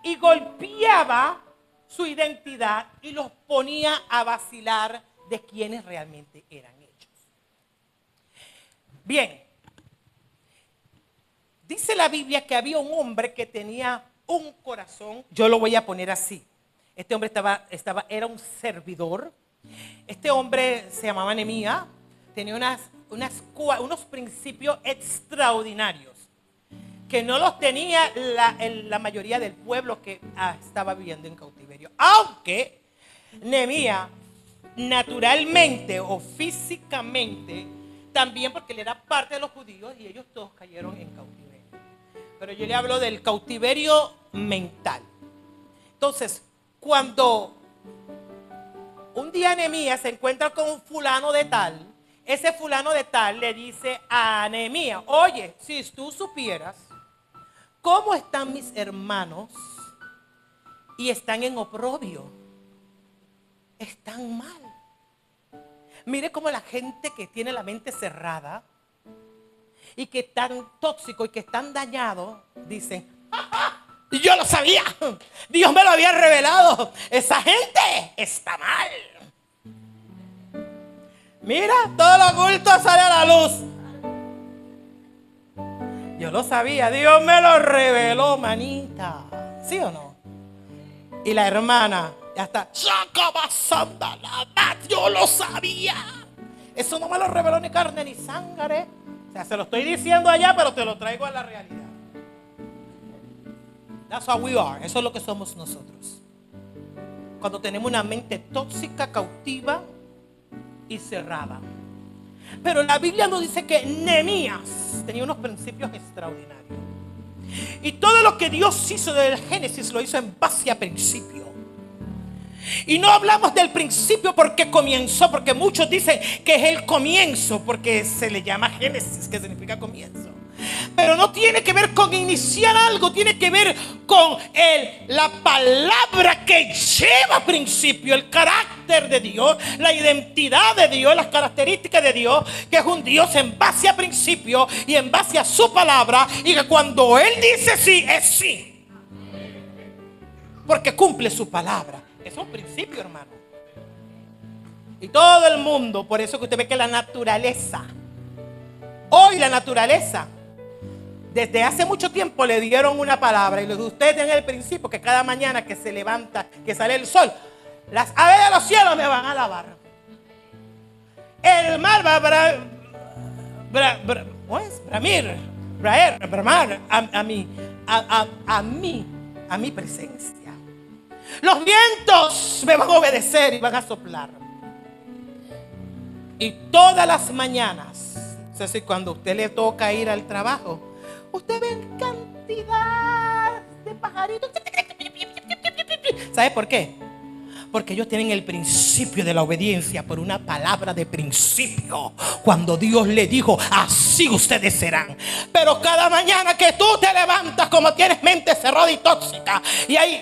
[SPEAKER 1] y golpeaba su identidad y los ponía a vacilar de quienes realmente eran ellos. Bien, dice la Biblia que había un hombre que tenía un corazón, yo lo voy a poner así. Este hombre era un servidor. Este hombre se llamaba Nehemías, tenía unos principios extraordinarios que no los tenía la mayoría del pueblo que estaba viviendo en cautiverio. Aunque Nehemías naturalmente o físicamente, también porque él era parte de los judíos y ellos todos cayeron en cautiverio. Pero yo le hablo del cautiverio mental. Entonces, cuando un día Nehemías se encuentra con un fulano de tal, ese fulano de tal le dice a Nehemías: oye, si tú supieras cómo están mis hermanos y están en oprobio, están mal. Mire cómo la gente que tiene la mente cerrada y que están tóxicos y que están dañados dicen: yo lo sabía, Dios me lo había revelado, esa gente está mal. Mira, todo lo oculto sale a la luz. Yo lo sabía, Dios me lo reveló, manita. ¿Sí o no? Y la hermana ya está: yo lo sabía. Eso no me lo reveló ni carne ni sangre. O sea, se lo estoy diciendo allá, pero te lo traigo a la realidad. That's how we are. Eso es lo que somos nosotros. Cuando tenemos una mente tóxica, cautiva y cerrada. Pero la Biblia nos dice que Nehemías tenía unos principios extraordinarios. Y todo lo que Dios hizo desde el Génesis lo hizo en base a principio. Y no hablamos del principio porque comenzó, porque muchos dicen que es el comienzo, porque se le llama Génesis, que significa comienzo. Pero no tiene que ver con iniciar algo, tiene que ver con la palabra que lleva principio, el carácter de Dios, la identidad de Dios, las características de Dios, que es un Dios en base a principio y en base a su palabra, y que cuando Él dice sí, es sí, porque cumple su palabra. Es un principio, hermano. Y todo el mundo, por eso que usted ve que la naturaleza, hoy la naturaleza, desde hace mucho tiempo le dieron una palabra, y lo de ustedes en el principio, que cada mañana que se levanta, que sale el sol, las aves de los cielos me van a alabar. El mar va a bramar a mi presencia. Los vientos me van a obedecer y van a soplar. Y todas las mañanas, es decir, cuando a usted le toca ir al trabajo, usted ve cantidad de pajaritos. ¿Sabe por qué? Porque ellos tienen el principio de la obediencia por una palabra de principio. Cuando Dios le dijo, así ustedes serán. Pero cada mañana que tú te levantas, como tienes mente cerrada y tóxica, y ahí,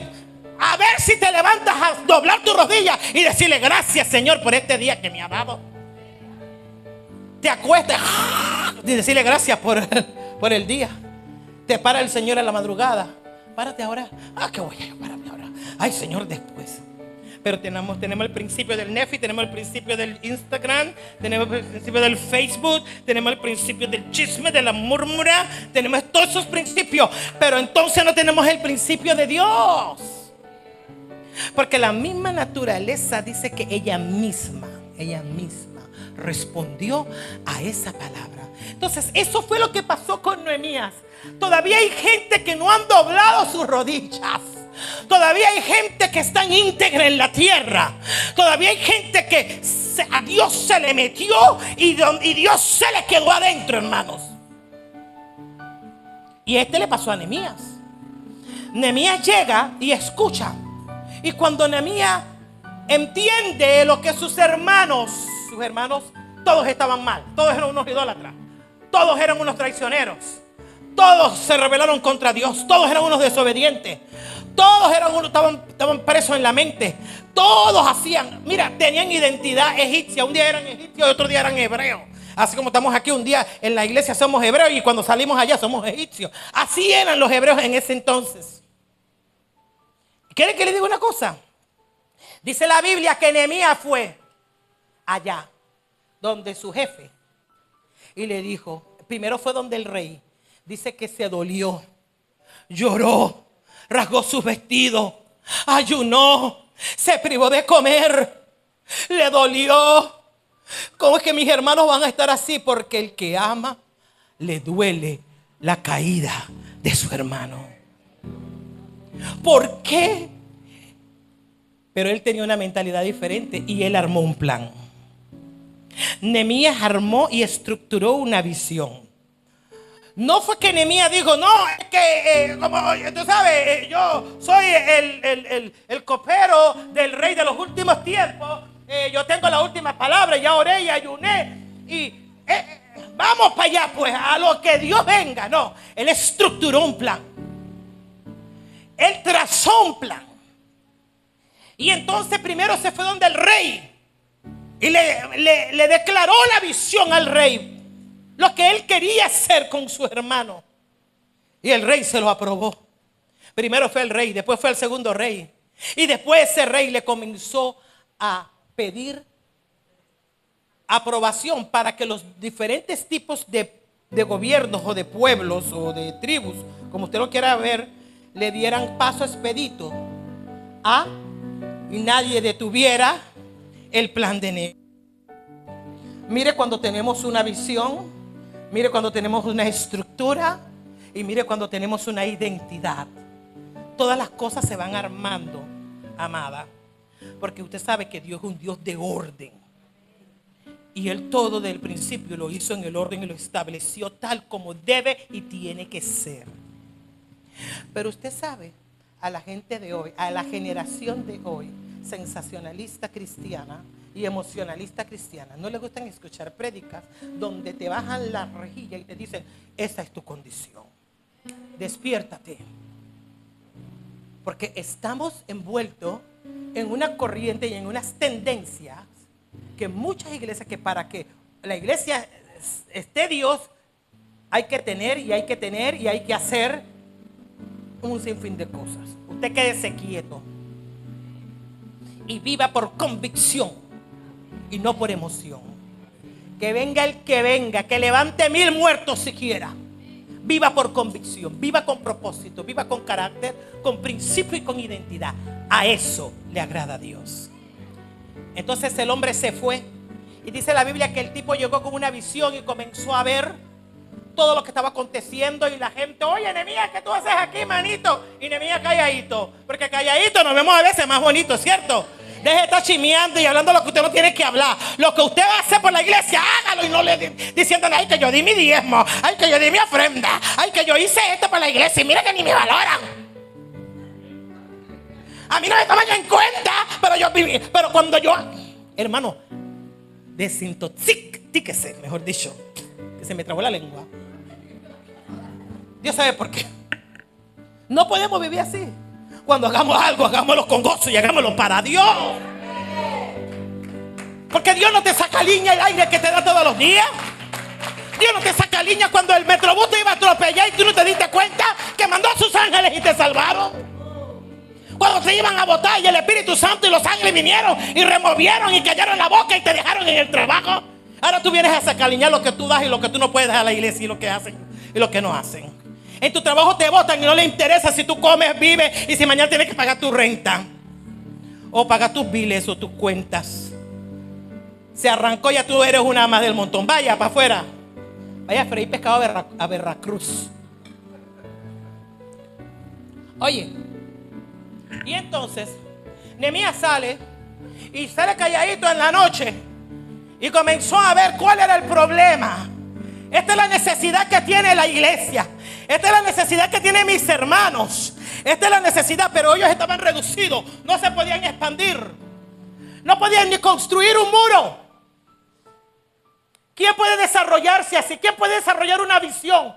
[SPEAKER 1] a ver si te levantas a doblar tu rodilla y decirle gracias, Señor, por este día que me ha dado. Te acuestas y decirle gracias por el día. Te para el Señor en la madrugada. Párate ahora. ¿Qué voy a pararme ahora? Ay, Señor, después. Pero tenemos el principio del Nefi, tenemos el principio del Instagram, tenemos el principio del Facebook, tenemos el principio del chisme, de la murmura, tenemos todos esos principios. Pero entonces no tenemos el principio de Dios. Porque la misma naturaleza dice que ella misma respondió a esa palabra. Entonces eso fue lo que pasó con Nehemías. Todavía hay gente que no han doblado sus rodillas. Todavía hay gente que está íntegra en la tierra. Todavía hay gente que a Dios se le metió y Dios se le quedó adentro, hermanos. Y le pasó a Nehemías. Nehemías llega y escucha. Y cuando Nehemías entiende lo que sus hermanos, todos estaban mal. Todos eran unos idólatras. Todos eran unos traicioneros. Todos se rebelaron contra Dios. Todos eran unos desobedientes. Todos eran unos, estaban presos en la mente. Todos tenían identidad egipcia. Un día eran egipcios y otro día eran hebreos. Así como estamos aquí un día en la iglesia somos hebreos y cuando salimos allá somos egipcios. Así eran los hebreos en ese entonces. ¿Quieren que le diga una cosa? Dice la Biblia que Nehemías fue allá donde su jefe y le dijo, primero fue donde el rey. Dice que se dolió, lloró, rasgó sus vestidos, ayunó, se privó de comer, le dolió. ¿Cómo es que mis hermanos van a estar así? Porque el que ama le duele la caída de su hermano. ¿Por qué? Pero él tenía una mentalidad diferente y él armó un plan. Nehemías armó y estructuró una visión. No fue que Nehemías dijo, no, es que, como tú sabes, yo soy el copero del rey de los últimos tiempos. Yo tengo la última palabra, ya oré y ayuné. Y vamos para allá, pues, a lo que Dios venga. No, él estructuró un plan. Él trazó un plan. Y entonces primero se fue donde el rey. Y le declaró la visión al rey. Lo que él quería hacer con su hermano. Y el rey se lo aprobó. Primero fue el rey, después fue el segundo rey. Y después ese rey le comenzó a pedir aprobación para que los diferentes tipos de gobiernos o de pueblos o de tribus, como usted lo quiera ver, le dieran paso expedito y nadie detuviera el plan de Nehemías. Mire cuando tenemos una visión, mire cuando tenemos una estructura y mire cuando tenemos una identidad. Todas las cosas se van armando, amada. Porque usted sabe que Dios es un Dios de orden. Y Él todo desde el principio lo hizo en el orden y lo estableció tal como debe y tiene que ser. Pero usted sabe, a la gente de hoy, a la generación de hoy, sensacionalista cristiana y emocionalista cristiana, no les gustan escuchar prédicas donde te bajan la rejilla y te dicen, esa es tu condición, despiértate. Porque estamos envueltos en una corriente y en unas tendencias que muchas iglesias, que para que la iglesia esté Dios, hay que tener y hay que tener y hay que hacer un sinfín de cosas. Usted quédese quieto y viva por convicción y no por emoción. Que venga el que venga, que levante 1000 muertos siquiera. Viva por convicción, viva con propósito, viva con carácter, con principio y con identidad. A eso le agrada a Dios. Entonces el hombre se fue y dice la Biblia que el tipo llegó con una visión y comenzó a ver todo lo que estaba aconteciendo y la gente, oye, Nehemías, ¿qué tú haces aquí, manito? Y Nehemías calladito, porque calladito nos vemos a veces más bonitos, ¿cierto? Deje de estar chimeando y hablando lo que usted no tiene que hablar. Lo que usted va a hacer por la iglesia, hágalo y no le diciéndole, ay, que yo di mi diezmo, ay, que yo di mi ofrenda, ay, que yo hice esto por la iglesia y mira que ni me valoran.
[SPEAKER 2] A mí no me toman en cuenta, pero yo viví. Pero cuando yo, hermano, desintoxíquese, mejor dicho, que se me trabó la lengua. Dios sabe por qué. No podemos vivir así. Cuando hagamos algo, hagámoslo con gozo y hagámoslo para Dios. Porque Dios no te saca línea el aire que te da todos los días. Dios no te saca línea cuando el metrobús te iba a atropellar y tú no te diste cuenta que mandó a sus ángeles y te salvaron. Cuando te iban a botar y el Espíritu Santo y los ángeles vinieron y removieron y callaron la boca y te dejaron en el trabajo. Ahora tú vienes a sacar línea lo que tú das y lo que tú no puedes dejar a la iglesia y lo que hacen y lo que no hacen. En tu trabajo te botan y no les interesa si tú comes, vives y si mañana tienes que pagar tu renta o pagar tus biles o tus cuentas. Se arrancó, ya tú eres una más del montón. Vaya para afuera. Vaya a freír pescado a Veracruz. Oye, y entonces Nehemías sale calladito en la noche y comenzó a ver cuál era el problema. Esta es la necesidad que tiene la iglesia. Esta es la necesidad que tienen mis hermanos. Esta es la necesidad, pero ellos estaban reducidos. No se podían expandir. No podían ni construir un muro. ¿Quién puede desarrollarse así? ¿Quién puede desarrollar una visión?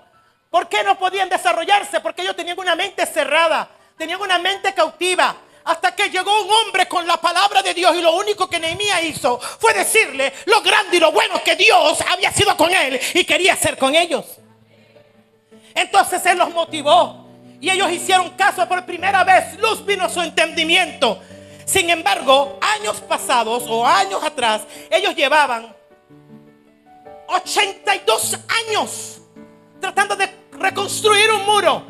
[SPEAKER 2] ¿Por qué no podían desarrollarse? Porque ellos tenían una mente cerrada. Tenían una mente cautiva. Hasta que llegó un hombre con la palabra de Dios y lo único que Nehemías hizo fue decirle lo grande y lo bueno que Dios había sido con él y quería hacer con ellos. Entonces él los motivó y ellos hicieron caso por primera vez. Luz vino a su entendimiento. Sin embargo, años pasados o años atrás, ellos llevaban 82 años tratando de reconstruir un muro.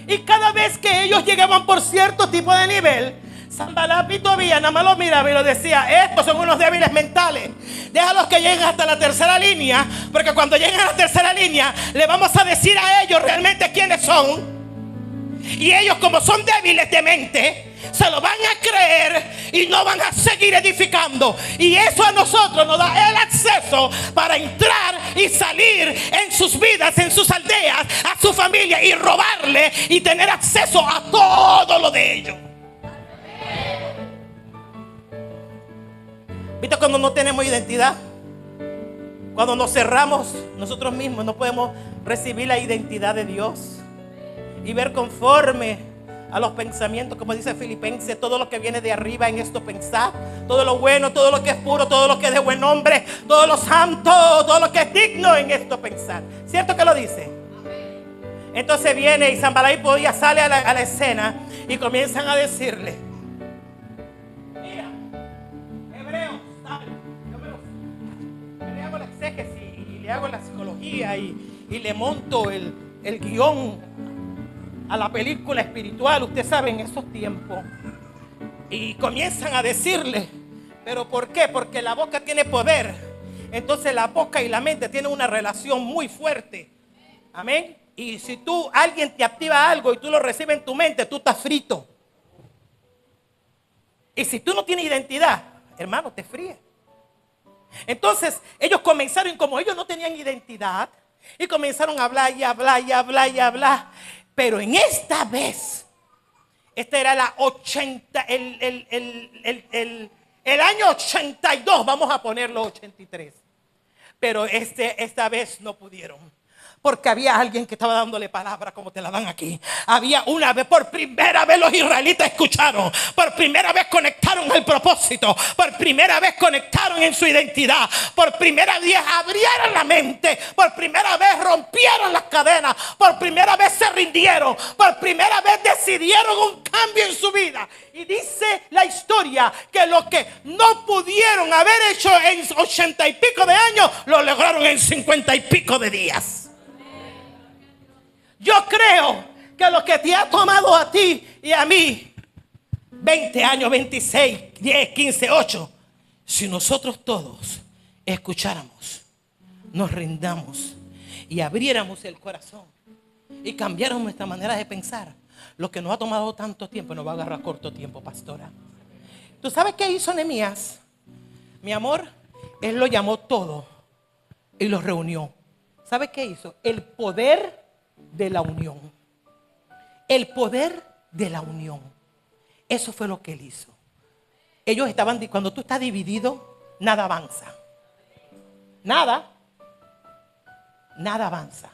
[SPEAKER 2] Y cada vez que ellos llegaban por cierto tipo de nivel, Sanballat y Tobías nada más lo miraba y lo decía: estos son unos débiles mentales. Déjalos que lleguen hasta la tercera línea, porque cuando lleguen a la tercera línea le vamos a decir a ellos realmente quiénes son. Y ellos, como son débiles de mente, se lo van a creer y no van a seguir edificando. Y eso a nosotros nos da el acceso para entrar y salir en sus vidas, en sus aldeas, a su familia y robarle y tener acceso a todo lo de ellos. ¿Viste cuando no tenemos identidad? Cuando nos cerramos nosotros mismos, no podemos recibir la identidad de Dios y ver conforme a los pensamientos, como dice Filipenses: todo lo que viene de arriba en esto pensar, todo lo bueno, todo lo que es puro, todo lo que es de buen nombre, todo lo santo, todo lo que es digno en esto pensar. ¿Cierto que lo dice? Entonces viene y Sanballat y Tobías sale a la escena y comienzan a decirle: mira, hebreos, ¿sabes? Yo le hago la exégesis y le hago la psicología y le monto el guión a la película espiritual, usted sabe, en esos tiempos. Y comienzan a decirle: ¿pero por qué? Porque la boca tiene poder. Entonces la boca y la mente tienen una relación muy fuerte. Amén. Y si alguien te activa algo y tú lo recibes en tu mente, tú estás frito. Y si tú no tienes identidad, hermano, te fríes. Entonces ellos comenzaron, como ellos no tenían identidad, y comenzaron a hablar y hablar y hablar y hablar. Pero en esta vez, esta era la 80, el año 82, vamos a ponerlo 83. Pero esta vez no pudieron. Porque había alguien que estaba dándole palabra como te la dan aquí. Había una vez, por primera vez los israelitas escucharon. Por primera vez conectaron el propósito. Por primera vez conectaron en su identidad. Por primera vez abrieron la mente. Por primera vez rompieron las cadenas. Por primera vez se rindieron. Por primera vez decidieron un cambio en su vida. Y dice la historia que lo que no pudieron haber hecho en 80 y pico de años, lo lograron en 50 y pico de días. Yo creo que lo que te ha tomado a ti y a mí 20 años, 26, 10, 15, 8, si nosotros todos escucháramos, nos rindamos y abriéramos el corazón y cambiáramos nuestra manera de pensar, lo que nos ha tomado tanto tiempo nos va a agarrar corto tiempo, pastora. ¿Tú sabes qué hizo Nehemías? Mi amor, él lo llamó todo y lo reunió. ¿Sabes qué hizo? El poder de la unión. El poder de la unión. Eso fue lo que él hizo. Ellos estaban, cuando tú estás dividido, nada avanza. Nada avanza.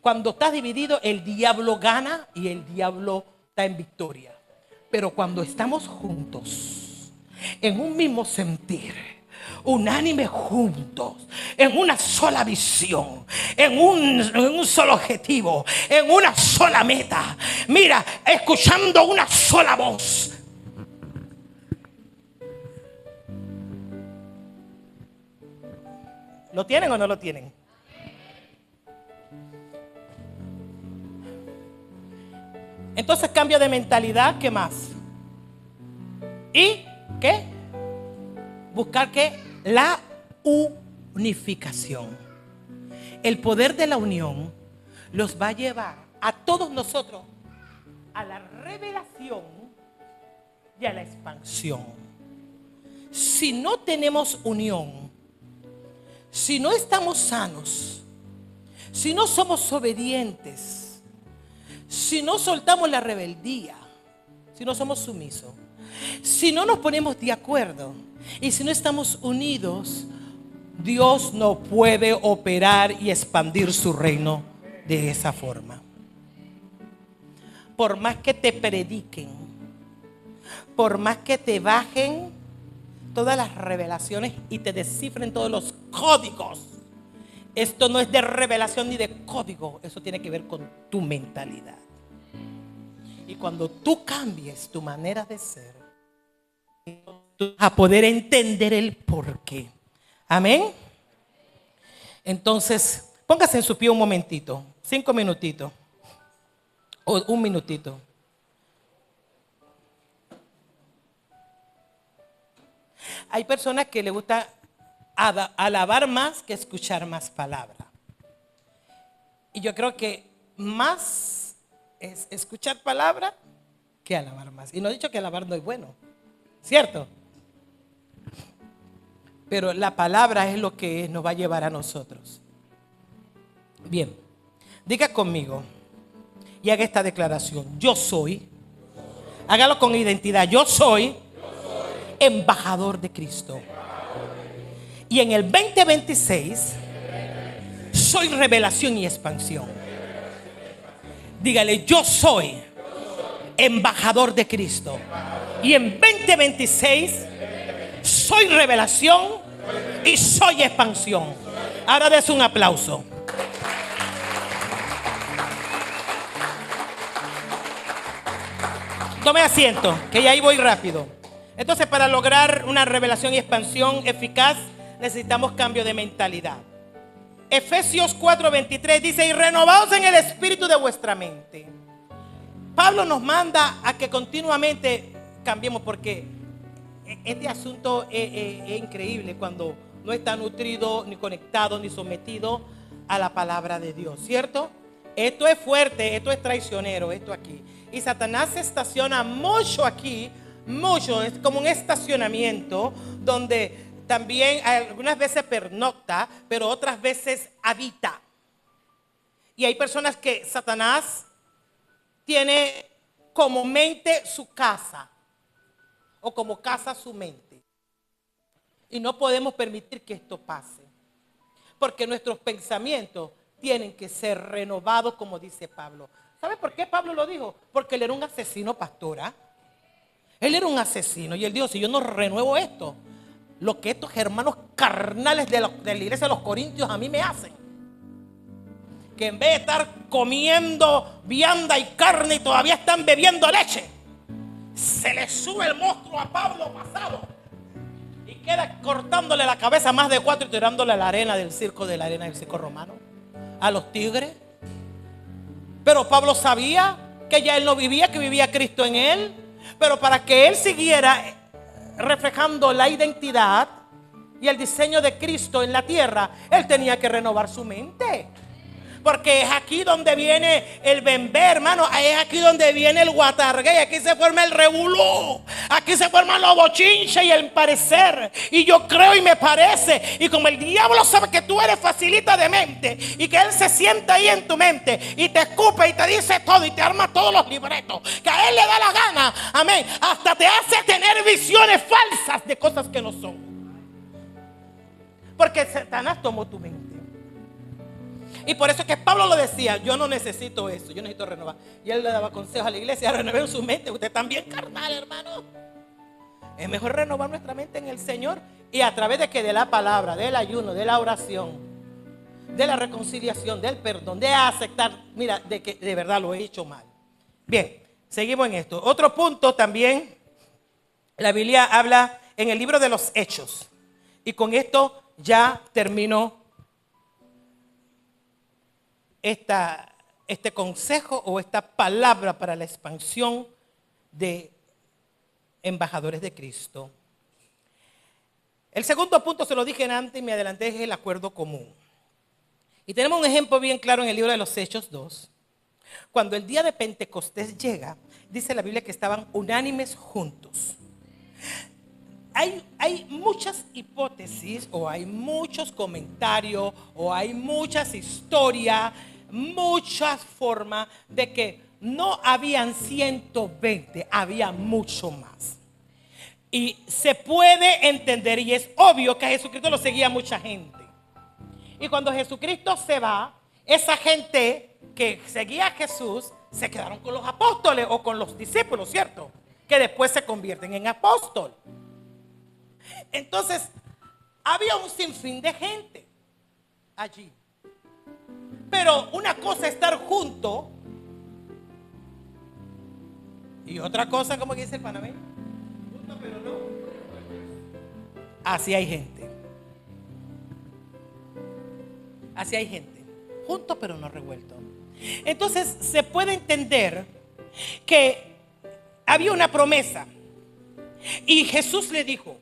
[SPEAKER 2] Cuando estás dividido, el diablo gana y el diablo está en victoria. Pero cuando estamos juntos, en un mismo sentir, unánime juntos, en una sola visión, en un solo objetivo, en una sola meta, mira, escuchando una sola voz. ¿Lo tienen o no lo tienen? Entonces, cambio de mentalidad, ¿qué más? ¿Y qué? Buscar ¿qué? La unificación. El poder de la unión los va a llevar a todos nosotros a la revelación y a la expansión. Si no tenemos unión, si no estamos sanos, si no somos obedientes, si no soltamos la rebeldía, si no somos sumisos, si no nos ponemos de acuerdo y si no estamos unidos, Dios no puede operar y expandir su reino de esa forma. Por más que te prediquen, por más que te bajen todas las revelaciones y te descifren todos los códigos, esto no es de revelación ni de código, eso tiene que ver con tu mentalidad. Y cuando tú cambies tu manera de ser, tú vas a poder entender el porqué. Amén. Entonces, póngase en su pie un momentito, 5 minutitos o 1 minutito. Hay personas que les gusta alabar más que escuchar más palabra. Y yo creo que más es escuchar palabra que alabar más. Y no he dicho que alabar no es bueno, ¿cierto? Pero la palabra es lo que nos va a llevar a nosotros. Bien, diga conmigo y haga esta declaración. Yo soy, hágalo con identidad, yo soy embajador de Cristo. Y en el 2026 soy revelación y expansión. Dígale, yo soy embajador de Cristo. Y en 2026 soy revelación y soy expansión. Ahora des un aplauso. Tome asiento, que ya ahí voy rápido. Entonces, para lograr una revelación y expansión eficaz, necesitamos cambio de mentalidad. Efesios 4:23 dice: y renovaos en el espíritu de vuestra mente. Pablo nos manda a que continuamente cambiemos, porque este asunto es increíble cuando no está nutrido, ni conectado, ni sometido a la palabra de Dios, ¿cierto? Esto es fuerte, esto es traicionero, esto aquí. Y Satanás se estaciona mucho aquí, mucho, es como un estacionamiento donde también algunas veces pernocta, pero otras veces habita. Y hay personas que Satanás tiene como mente su casa, o como casa su mente. Y no podemos permitir que esto pase, porque nuestros pensamientos tienen que ser renovados, como dice Pablo. ¿Sabe por qué Pablo lo dijo? Porque él era un asesino, pastora. Él era un asesino y él dijo: si yo no renuevo esto, lo que estos hermanos carnales de la iglesia de los Corintios a mí me hacen, que en vez de estar comiendo vianda y carne y todavía están bebiendo leche, se le sube el monstruo a Pablo pasado y queda cortándole la cabeza a más de 4 y tirándole la arena del circo romano a los tigres. Pero Pablo sabía que ya él no vivía, que vivía Cristo en él. Pero para que él siguiera reflejando la identidad y el diseño de Cristo en la tierra, él tenía que renovar su mente. Porque es aquí donde viene el bembé, hermano. Es aquí donde viene el guatargué. Aquí se forma el revolú. Aquí se forman los bochinches y el parecer. Y yo creo y me parece. Y como el diablo sabe que tú eres facilita de mente, y que él se sienta ahí en tu mente y te escupe y te dice todo y te arma todos los libretos que a él le da la gana. Amén. Hasta te hace tener visiones falsas de cosas que no son. Porque Satanás tomó tu mente. Y por eso es que Pablo lo decía: yo no necesito eso, yo necesito renovar. Y él le daba consejos a la iglesia: renueven su mente. Usted también carnal, hermano. Es mejor renovar nuestra mente en el Señor. Y a través de que de la palabra, del ayuno, de la oración, de la reconciliación, del perdón, de aceptar, mira, de que de verdad lo he hecho mal. Bien, seguimos en esto. Otro punto también, la Biblia habla en el libro de los Hechos. Y con esto ya termino este consejo o esta palabra para la expansión de embajadores de Cristo. El segundo punto, se lo dije antes y me adelanté, es el acuerdo común. Y tenemos un ejemplo bien claro en el libro de los Hechos 2. Cuando el día de Pentecostés llega, dice la Biblia que estaban unánimes juntos. Hay muchas hipótesis, o hay muchos comentarios, o hay muchas historias, muchas formas de que no habían 120, había mucho más. Y se puede entender, y es obvio que a Jesucristo lo seguía mucha gente. Y cuando Jesucristo se va, esa gente que seguía a Jesús se quedaron con los apóstoles o con los discípulos, ¿cierto? Que después se convierten en apóstoles. Entonces, había un sinfín de gente allí. Pero una cosa es estar juntos y otra cosa, como dice el panameño, juntos pero no. Así hay gente. Así hay gente. Juntos pero no revueltos. Entonces se puede entender que había una promesa. Y Jesús le dijo: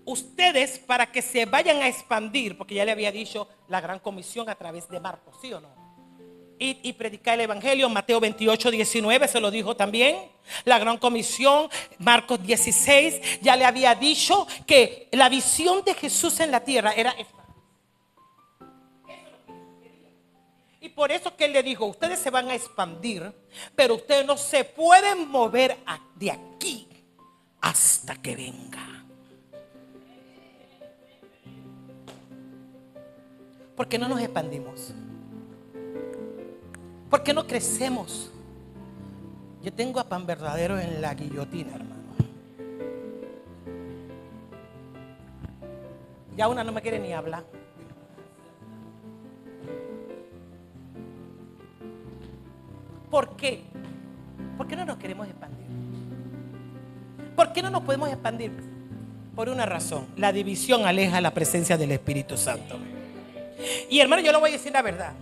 [SPEAKER 2] ustedes, para que se vayan a expandir, porque ya le había dicho la gran comisión a través de Marcos, ¿sí o no? Y predicar el evangelio, Mateo 28, 19 se lo dijo también. La gran comisión, Marcos 16, ya le había dicho que la visión de Jesús en la tierra era expandir. Y por eso que él le dijo: ustedes se van a expandir, pero ustedes no se pueden mover de aquí hasta que venga. ¿Por qué no nos expandimos? ¿Por qué no crecemos? Yo tengo a Pan Verdadero en la guillotina, hermano. Ya una no me quiere ni hablar. ¿Por qué? ¿Por qué no nos queremos expandir? ¿Por qué no nos podemos expandir? Por una razón: la división aleja la presencia del Espíritu Santo. Y hermano, yo le voy a decir la verdad.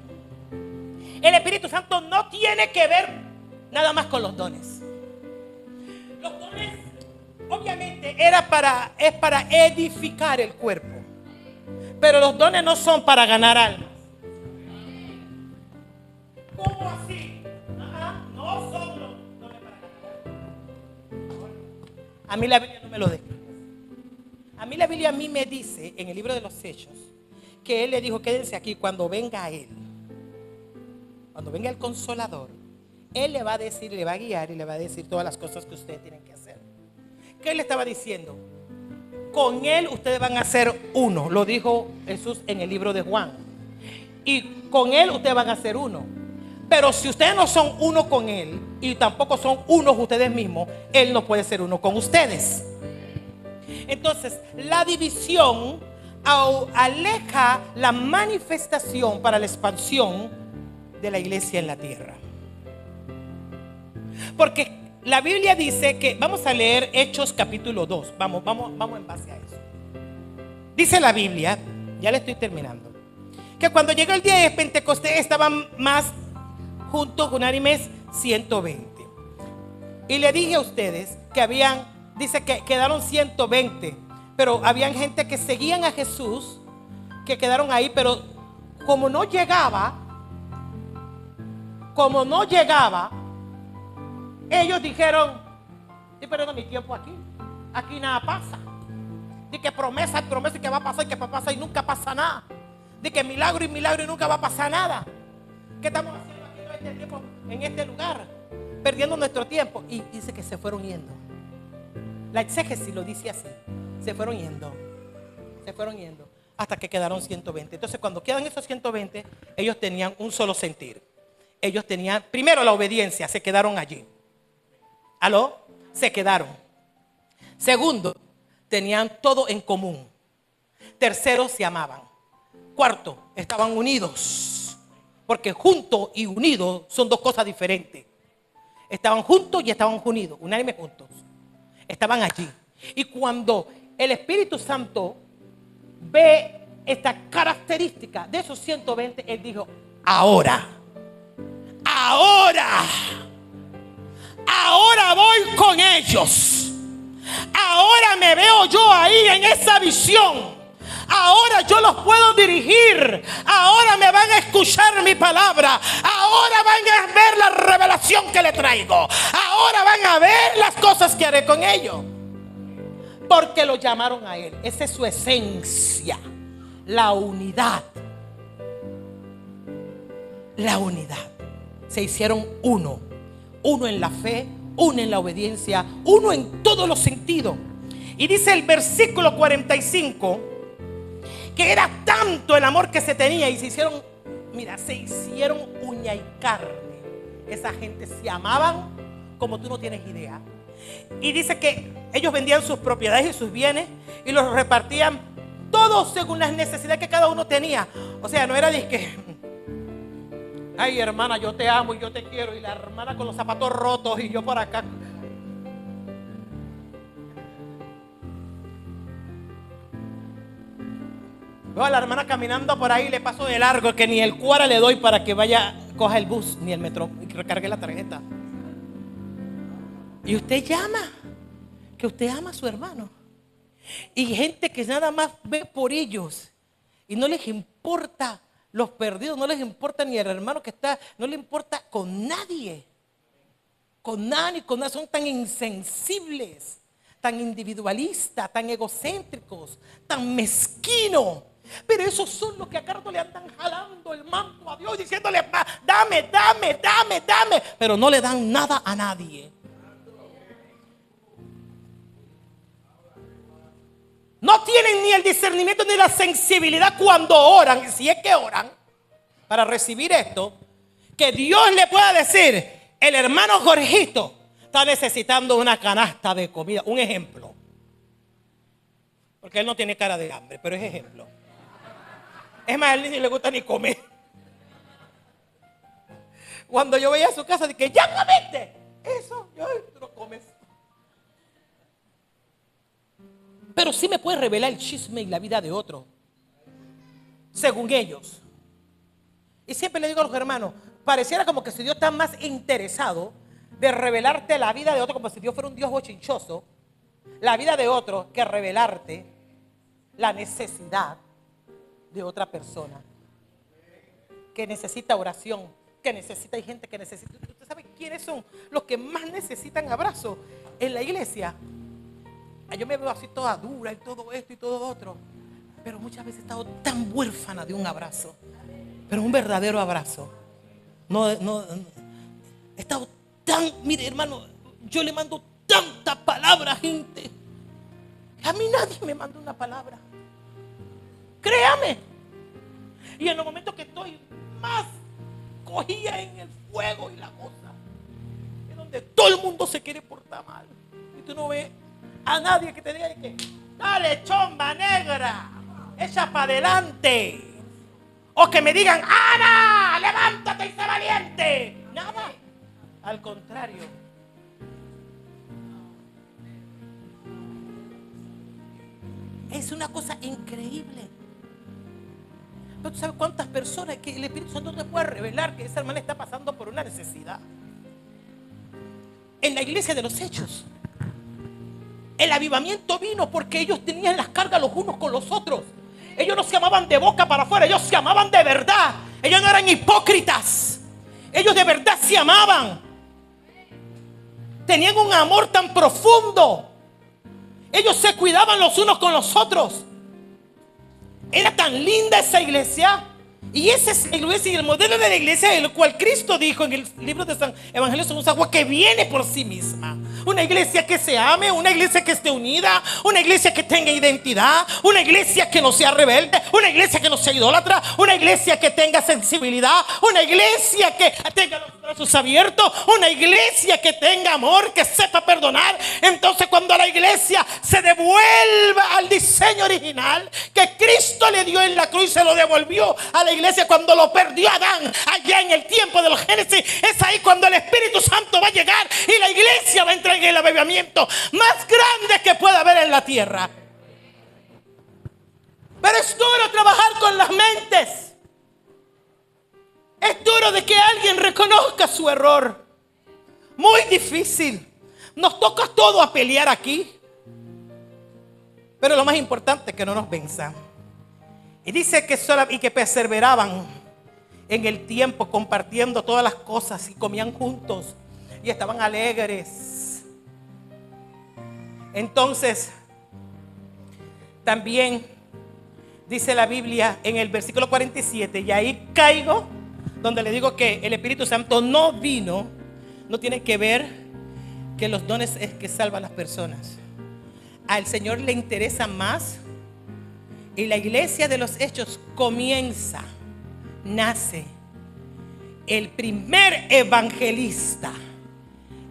[SPEAKER 2] El Espíritu Santo no tiene que ver nada más con los dones. Los dones obviamente es para edificar el cuerpo. Pero los dones no son para ganar almas. ¿Cómo así? No son los dones para ganar almas. A mí la Biblia no me lo describe. A mí la Biblia me dice en el libro de los Hechos que él le dijo: quédense aquí, cuando venga él, cuando venga el Consolador, él le va a decir, le va a guiar y le va a decir todas las cosas que ustedes tienen que hacer. ¿Qué le estaba diciendo? Con él ustedes van a ser uno, lo dijo Jesús en el libro de Juan. Y con él ustedes van a ser uno. Pero si ustedes no son uno con él y tampoco son unos ustedes mismos, él no puede ser uno con ustedes. Entonces, la división aleja la manifestación para la expansión de la iglesia en la tierra. Porque la Biblia dice que, vamos a leer Hechos capítulo 2. Vamos en base a eso. Dice la Biblia, ya le estoy terminando, que cuando llegó el día de Pentecostés estaban más juntos, unánimes, 120. Y le dije a ustedes que dice que quedaron 120, pero habían gente que seguían a Jesús, que quedaron ahí, pero como no llegaba como no llegaba, ellos dijeron: estoy perdiendo mi tiempo aquí. Aquí nada pasa. De que promesa y que va a pasar y que va a pasar y nunca pasa nada. De que milagro y milagro y nunca va a pasar nada. ¿Qué estamos haciendo aquí todo este tiempo en este lugar? Perdiendo nuestro tiempo. Y dice que se fueron yendo. La exégesis lo dice así. Se fueron yendo. Se fueron yendo. Hasta que quedaron 120. Entonces cuando quedan esos 120, ellos tenían un solo sentir. Ellos tenían, primero, la obediencia. Se quedaron allí. ¿Aló? Se quedaron. Segundo, tenían todo en común. Tercero, se amaban. Cuarto, estaban unidos. Porque juntos y unidos son dos cosas diferentes. Estaban juntos y estaban unidos, unánime juntos. Estaban allí. Y cuando el Espíritu Santo ve esta característica de esos 120, Él dijo: ahora voy con ellos. Ahora me veo yo ahí en esa visión. Ahora yo los puedo dirigir. Ahora me van a escuchar mi palabra. Ahora van a ver la revelación que le traigo. Ahora van a ver las cosas que haré con ellos. Porque lo llamaron a Él. Esa es su esencia. La unidad. La unidad. Se hicieron uno. Uno en la fe, uno en la obediencia, uno en todos los sentidos. Y dice el versículo 45 que era tanto el amor que se tenía y se hicieron, mira, se hicieron uña y carne. Esa gente se amaban como tú no tienes idea. Y dice que ellos vendían sus propiedades y sus bienes y los repartían todos según las necesidades que cada uno tenía. O sea, no era de que: ay, hermana, yo te amo y yo te quiero. Y la hermana con los zapatos rotos y yo por acá. Veo a la hermana caminando por ahí y le paso de largo, que ni el cuara le doy para que vaya, coja el bus, ni el metro, y recargue la tarjeta. Y usted llama que usted ama a su hermano. Y gente que nada más ve por ellos y no les importa los perdidos, no les importa ni el hermano que está, no les importa con nadie. Con nada ni con nada. Son tan insensibles, tan individualistas, tan egocéntricos, tan mezquinos. Pero esos son los que a cada rato le andan jalando el manto a Dios, diciéndole: dame, dame, dame, dame. Pero no le dan nada a nadie. No tienen ni el discernimiento ni la sensibilidad cuando oran, si es que oran, para recibir esto, que Dios le pueda decir: el hermano Jorgito está necesitando una canasta de comida. Un ejemplo. Porque él no tiene cara de hambre, pero es ejemplo. Es más, a él ni le gusta ni comer. Cuando yo veía a su casa, dije: ¿ya comiste? Eso, yo no comes. Pero sí me puede revelar el chisme y la vida de otro, según ellos. Y siempre le digo a los hermanos: pareciera como que si Dios está más interesado de revelarte la vida de otro, como si Dios fuera un Dios bochinchoso, la vida de otro, que revelarte la necesidad de otra persona que necesita oración, que necesita, hay gente que necesita. ¿Usted sabe quiénes son los que más necesitan abrazo en la iglesia? Yo me veo así toda dura y todo esto y todo otro, pero muchas veces he estado tan huérfana de un abrazo, pero un verdadero abrazo. No, he estado tan, mire hermano, yo le mando tanta palabra a gente. A mí nadie me manda una palabra. Créame. Y en los momentos que estoy más cogida en el fuego y la cosa, es donde todo el mundo se quiere portar mal. Y tú no ves a nadie que te diga que: dale, chomba negra, echa para adelante. O que me digan: Ana, levántate y sé valiente. Nada. Al contrario. Es una cosa increíble. Pero tú sabes cuántas personas que el Espíritu Santo te puede revelar que esa hermana está pasando por una necesidad. En la iglesia de los Hechos, el avivamiento vino porque ellos tenían las cargas los unos con los otros. Ellos no se amaban de boca para afuera, ellos se amaban de verdad. Ellos no eran hipócritas. Ellos de verdad se amaban. Tenían un amor tan profundo. Ellos se cuidaban los unos con los otros. Era tan linda esa iglesia. Y esa es la iglesia y el modelo de la iglesia, el cual Cristo dijo en el libro de San Evangelio según San Juan, que viene por sí misma. Una iglesia que se ame, una iglesia que esté unida, una iglesia que tenga identidad, una iglesia que no sea rebelde, una iglesia que no sea idólatra, una iglesia que tenga sensibilidad, una iglesia que tenga los brazos abiertos, una iglesia que tenga amor, que sepa perdonar. Entonces, cuando la iglesia se devuelva al diseño original que Cristo le dio en la cruz, se lo devolvió a la iglesia cuando lo perdió Adán allá en el tiempo de los Génesis. Es ahí cuando el Espíritu Santo va a llegar y la iglesia va a entrar en el avivamiento más grande que pueda haber en la tierra. Pero es duro trabajar con las mentes. Es duro de que alguien reconozca su error. Muy difícil. Nos toca todo a pelear aquí. Pero lo más importante es que no nos venzan. Y dice que perseveraban en el tiempo, compartiendo todas las cosas y comían juntos y estaban alegres. Entonces, también dice la Biblia en el versículo 47, y ahí caigo, donde le digo que el Espíritu Santo no vino, no tiene que ver que los dones es que salvan a las personas. Al Señor le interesa más. Y la iglesia de los Hechos nace el primer evangelista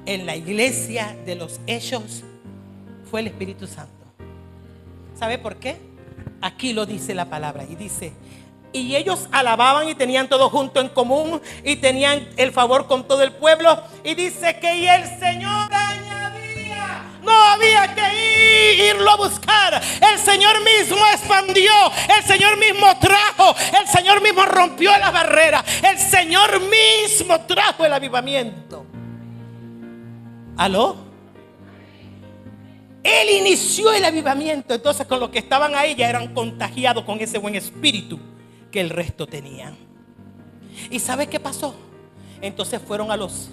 [SPEAKER 2] en la iglesia de los Hechos fue el Espíritu Santo. ¿Sabe por qué? Aquí lo dice la palabra y dice: y ellos alababan y tenían todo junto en común y tenían el favor con todo el pueblo. Y dice que y el Señor añadía, no había que irlo a buscar. El Señor mismo expandió, el Señor mismo trajo, el Señor mismo rompió las barreras, el Señor mismo trajo el avivamiento. ¿Aló? Él inició el avivamiento. Entonces con los que estaban ahí ya eran contagiados con ese buen espíritu que el resto tenían. ¿Y sabe qué pasó? Entonces fueron a los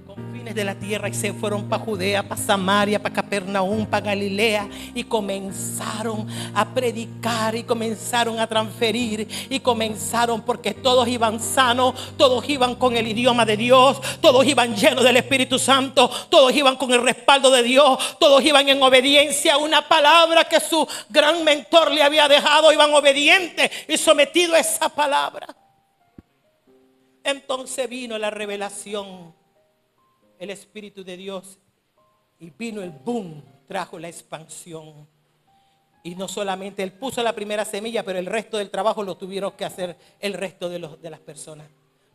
[SPEAKER 2] confines de la tierra y se fueron para Judea, para Samaria, para Capernaum, para Galilea, y comenzaron a predicar y comenzaron a transferir y comenzaron, porque todos iban sanos, todos iban con el idioma de Dios, todos iban llenos del Espíritu Santo, todos iban con el respaldo de Dios, todos iban en obediencia a una palabra que su gran mentor le había dejado. Iban obedientes y sometidos a esa palabra. Entonces vino la revelación, el Espíritu de Dios, y vino el boom, trajo la expansión. Y no solamente Él puso la primera semilla, pero el resto del trabajo lo tuvieron que hacer el resto de las personas,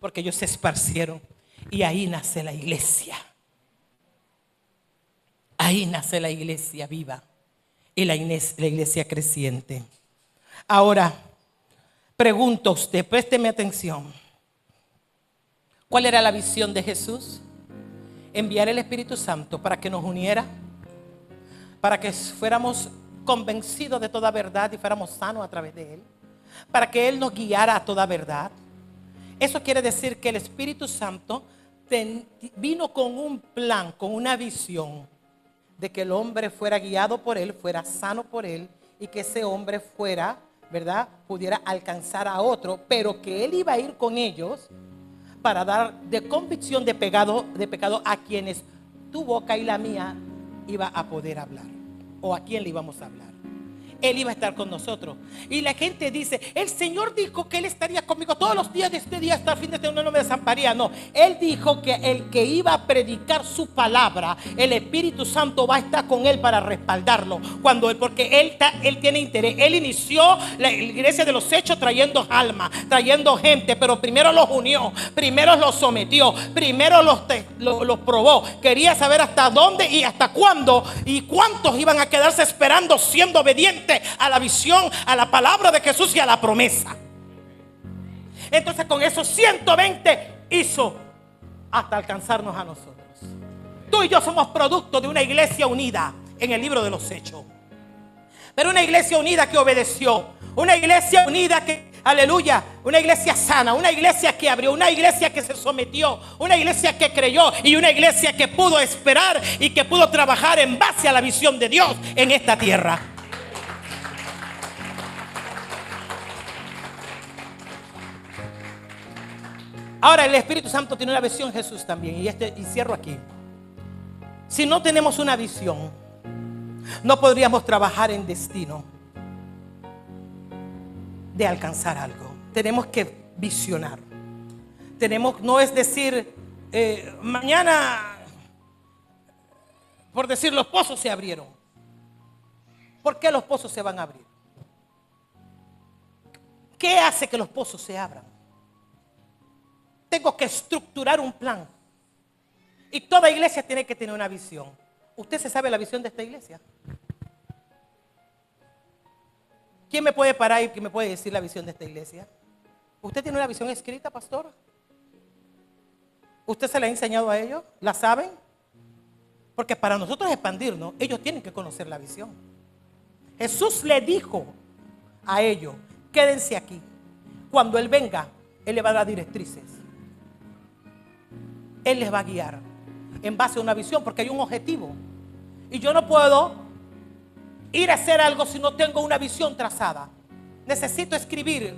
[SPEAKER 2] porque ellos se esparcieron. Y ahí nace la iglesia. Ahí nace la iglesia viva y la iglesia creciente. Ahora, pregunto a usted, présteme atención. ¿Cuál era la visión de Jesús? Enviar el Espíritu Santo para que nos uniera, para que fuéramos convencidos de toda verdad y fuéramos sanos a través de Él, para que Él nos guiara a toda verdad. Eso quiere decir que el Espíritu Santo vino con un plan, con una visión de que el hombre fuera guiado por Él, fuera sano por Él, y que ese hombre fuera, ¿verdad?, pudiera alcanzar a otro, pero que Él iba a ir con ellos para dar de convicción de pecado a quienes tu boca y la mía iba a poder hablar, o a quién le íbamos a hablar. Él iba a estar con nosotros. Y la gente dice: el Señor dijo que Él estaría conmigo todos los días de este día hasta el fin de este mundo, no me desampararía. No, Él dijo que el que iba a predicar su palabra, el Espíritu Santo va a estar con Él para respaldarlo. Porque Él tiene interés. Él inició la iglesia de los Hechos trayendo almas, trayendo gente, pero primero los unió, primero los sometió, primero los probó. Quería saber hasta dónde y hasta cuándo y cuántos iban a quedarse esperando, siendo obedientes a la visión, a la palabra de Jesús y a la promesa. Entonces con esos 120 hizo hasta alcanzarnos a nosotros. Tú y yo somos producto de una iglesia unida en el libro de los Hechos, pero una iglesia unida que obedeció, Una iglesia unida que, aleluya, una iglesia sana, una iglesia que abrió, una iglesia que se sometió, una iglesia que creyó y una iglesia que pudo esperar y que pudo trabajar en base a la visión de Dios en esta tierra. Ahora el Espíritu Santo tiene una visión, Jesús también, y cierro aquí. Si no tenemos una visión, no podríamos trabajar en destino de alcanzar algo. Tenemos que visionar. No es decir, mañana, por decir, los pozos se abrieron. ¿Por qué los pozos se van a abrir? ¿Qué hace que los pozos se abran? Tengo que estructurar un plan. Y toda iglesia tiene que tener una visión. ¿Usted se sabe la visión de esta iglesia? ¿Quién me puede parar y quién me puede decir la visión de esta iglesia? ¿Usted tiene una visión escrita, pastor? ¿Usted se la ha enseñado a ellos? ¿La saben? Porque para nosotros expandirnos, ellos tienen que conocer la visión. Jesús le dijo a ellos, quédense aquí. Cuando Él venga, Él les va a dar directrices. Él les va a guiar en base a una visión, porque hay un objetivo. Y yo no puedo ir a hacer algo si no tengo una visión trazada. Necesito escribir.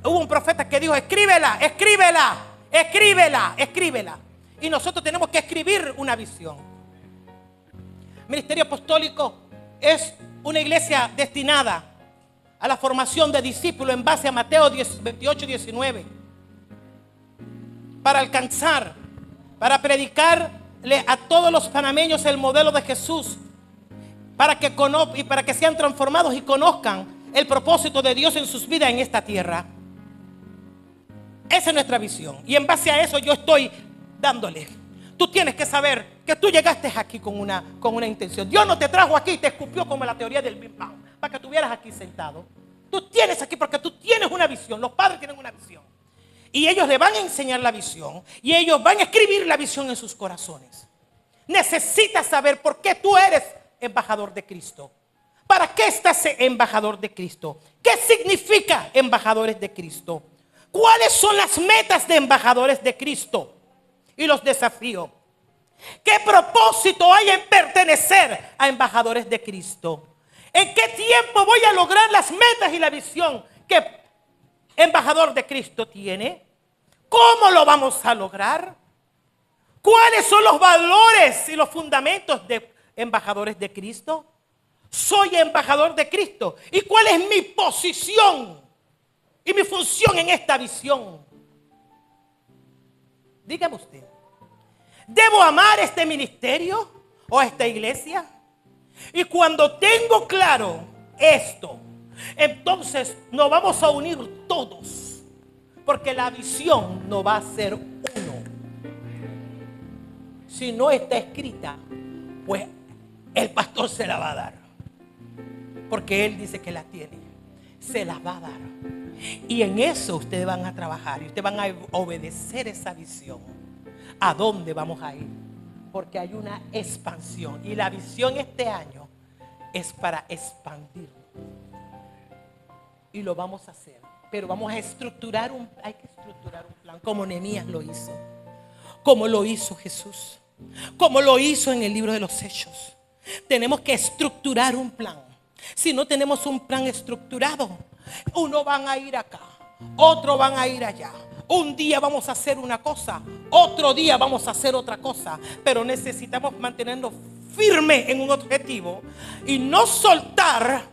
[SPEAKER 2] Hubo un profeta que dijo, escríbela, escríbela, escríbela, escríbela. Y nosotros tenemos que escribir una visión. Ministerio Apostólico es una iglesia destinada a la formación de discípulos en base a Mateo 28-19. Para alcanzar, para predicarle a todos los panameños el modelo de Jesús, para que sean transformados y conozcan el propósito de Dios en sus vidas en esta tierra. Esa es nuestra visión. Y en base a eso yo estoy dándole. Tú tienes que saber que tú llegaste aquí con una intención. Dios no te trajo aquí y te escupió como la teoría del Big Bang para que estuvieras aquí sentado. Tú tienes aquí porque tú tienes una visión. Los padres tienen una visión. Y ellos le van a enseñar la visión. Y ellos van a escribir la visión en sus corazones. Necesitas saber por qué tú eres embajador de Cristo. ¿Para qué estás embajador de Cristo? ¿Qué significa embajadores de Cristo? ¿Cuáles son las metas de embajadores de Cristo? Y los desafíos. ¿Qué propósito hay en pertenecer a embajadores de Cristo? ¿En qué tiempo voy a lograr las metas y la visión que embajador de Cristo tiene? ¿Cómo lo vamos a lograr? ¿Cuáles son los valores y los fundamentos de embajadores de Cristo? Soy embajador de Cristo. ¿Y cuál es mi posición y mi función en esta visión? Dígame usted, ¿debo amar este ministerio o esta iglesia? Y cuando tengo claro esto, entonces nos vamos a unir todos, porque la visión no va a ser uno. Si no está escrita, pues el pastor se la va a dar, porque él dice que la tiene, se la va a dar. Y en eso ustedes van a trabajar y ustedes van a obedecer esa visión. ¿A dónde vamos a ir? Porque hay una expansión y la visión este año es para expandir. Y lo vamos a hacer, pero vamos a estructurar hay que estructurar un plan, como Nehemías lo hizo, como lo hizo Jesús, como lo hizo en el libro de los Hechos. Tenemos que estructurar un plan. Si no tenemos un plan estructurado, uno van a ir acá, otro van a ir allá. Un día vamos a hacer una cosa, otro día vamos a hacer otra cosa, pero necesitamos mantenernos firmes en un objetivo y no soltar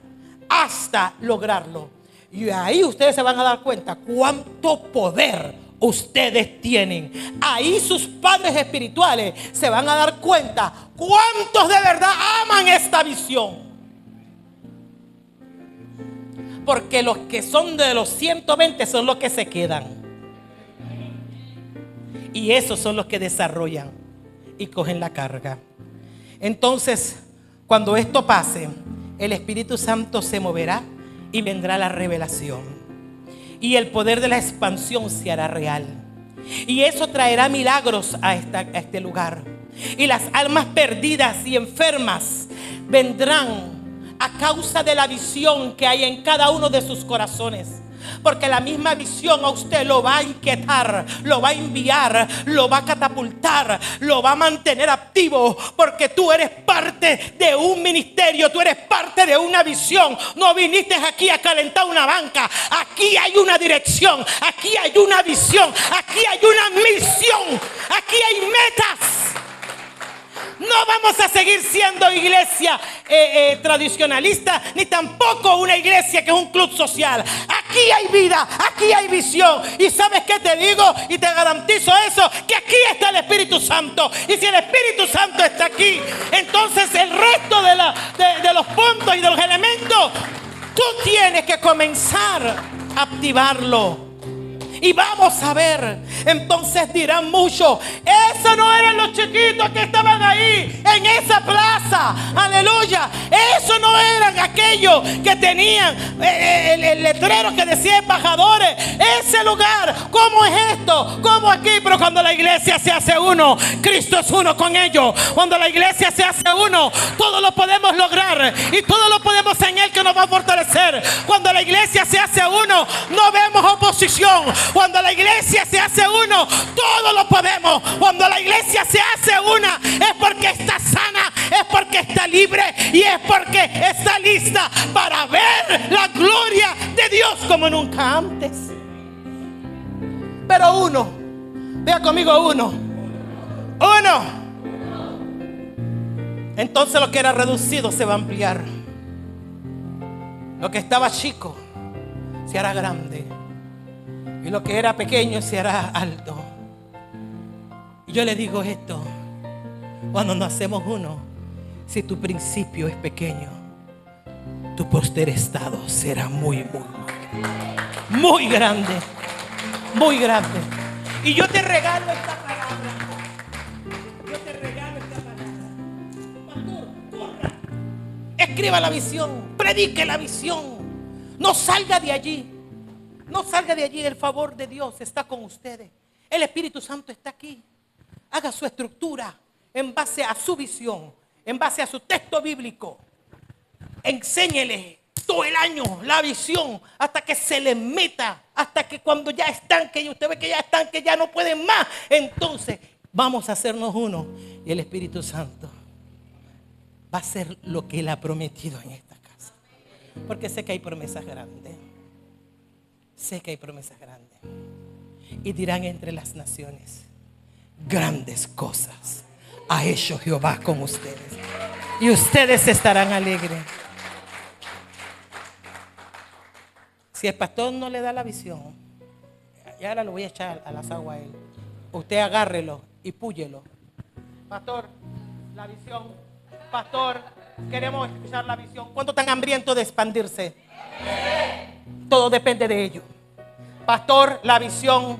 [SPEAKER 2] hasta lograrlo. Y ahí ustedes se van a dar cuenta cuánto poder ustedes tienen. Ahí sus padres espirituales se van a dar cuenta cuántos de verdad aman esta visión. Porque los que son de los 120 son los que se quedan. Y esos son los que desarrollan y cogen la carga. Entonces, cuando esto pase, el Espíritu Santo se moverá y vendrá la revelación. Y el poder de la expansión se hará real. Y eso traerá milagros a este lugar. Y las almas perdidas y enfermas vendrán. a causa de la visión que hay en cada uno de sus corazones. Porque la misma visión a usted lo va a inquietar, lo va a enviar, lo va a catapultar, lo va a mantener activo. Porque tú eres parte de un ministerio, tú eres parte de una visión. No viniste aquí a calentar una banca. Aquí hay una dirección, aquí hay una visión, aquí hay una misión, aquí hay metas. No vamos a seguir siendo iglesia tradicionalista, ni tampoco una iglesia que es un club social. Aquí hay vida, aquí hay visión. Y ¿sabes qué te digo? Y te garantizo eso, que aquí está el Espíritu Santo. Y si el Espíritu Santo está aquí, entonces el resto de los puntos y de los elementos, tú tienes que comenzar a activarlo. Y vamos a ver, entonces dirán muchos, esos no eran los chiquitos que estaban ahí en esa plaza, aleluya. Esos no eran aquellos que tenían el letrero que decía embajadores. Ese lugar, ¿cómo es esto? ¿Cómo aquí? Pero cuando la iglesia se hace uno, Cristo es uno con ellos. Cuando la iglesia se hace uno, todo lo podemos lograr y todo lo podemos en Él que nos va a fortalecer. Cuando la iglesia se hace uno, no vemos oposición. Cuando la iglesia se hace uno, todo lo podemos. Cuando la iglesia se hace una, es porque está sana, es porque está libre y es porque está lista para ver la gloria de Dios como nunca antes. Pero uno, vea conmigo uno. Entonces lo que era reducido se va a ampliar. Lo que estaba chico se hará grande. Y lo que era pequeño se hará alto. Y yo le digo esto: cuando nos hacemos uno, si tu principio es pequeño, tu posterestado será muy grande. Muy grande. Y yo te regalo esta palabra. Pastor, corra. Escriba la visión. Predique la visión. No salga de allí. No salga de allí, el favor de Dios está con ustedes. El Espíritu Santo está aquí. Haga su estructura en base a su visión, en base a su texto bíblico. Enséñele todo el año la visión hasta que se le meta, hasta que cuando ya están, que usted ve que ya están, que ya no pueden más. Entonces vamos a hacernos uno y el Espíritu Santo va a hacer lo que Él ha prometido en esta casa. Porque sé que hay promesas grandes. Sé que hay promesas grandes. Y dirán entre las naciones: grandes cosas ha hecho Jehová con ustedes. Y ustedes estarán alegres. Si el pastor no le da la visión, y ahora lo voy a echar a las aguas a él, usted agárrelo y púyelo. Pastor, la visión. Pastor, queremos escuchar la visión. ¿Cuánto están hambrientos de expandirse? Todo depende de ello. Pastor, la visión.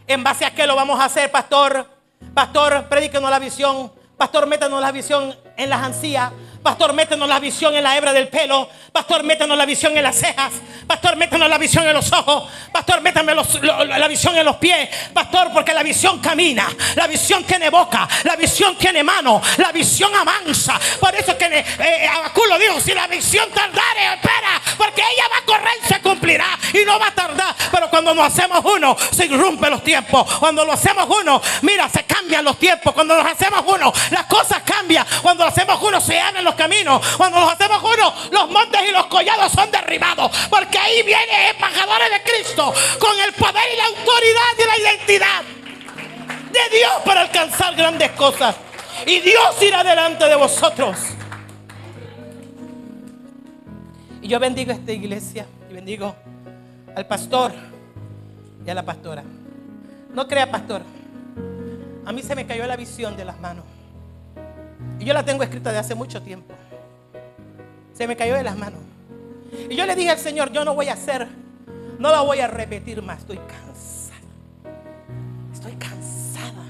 [SPEAKER 2] ¿En base a qué lo vamos a hacer, pastor? Pastor, predíquenos la visión. Pastor, métanos la visión en las encías. Pastor, métanos la visión en la hebra del pelo. Pastor, métanos la visión en las cejas. Pastor, métanos la visión en los ojos. Pastor, métame la visión en los pies. Pastor, porque la visión camina. La visión tiene boca. La visión tiene mano. La visión avanza. Por eso que Habacuc lo dijo: si la visión tardare, espera, porque ella va a correr y se cumplirá. Y no va a tardar. Pero cuando nos hacemos uno, se irrumpen los tiempos. Cuando lo hacemos uno, mira, se cambian los tiempos. Cuando nos hacemos uno, las cosas cambian. Cuando lo hacemos uno, se abren los caminos. Cuando nos hacemos uno, los montes y los collados son derribados. Porque ahí vienen embajadores de Cristo con el poder y la autoridad y la identidad de Dios para alcanzar grandes cosas. Y Dios irá delante de vosotros. Y yo bendigo a esta iglesia y bendigo al pastor y a la pastora. No crea, pastor, a mí se me cayó la visión de las manos. Y yo la tengo escrita de hace mucho tiempo. Se me cayó de las manos. Y yo le dije al Señor: yo no voy a hacer, no la voy a repetir más. Estoy cansada. Estoy cansada.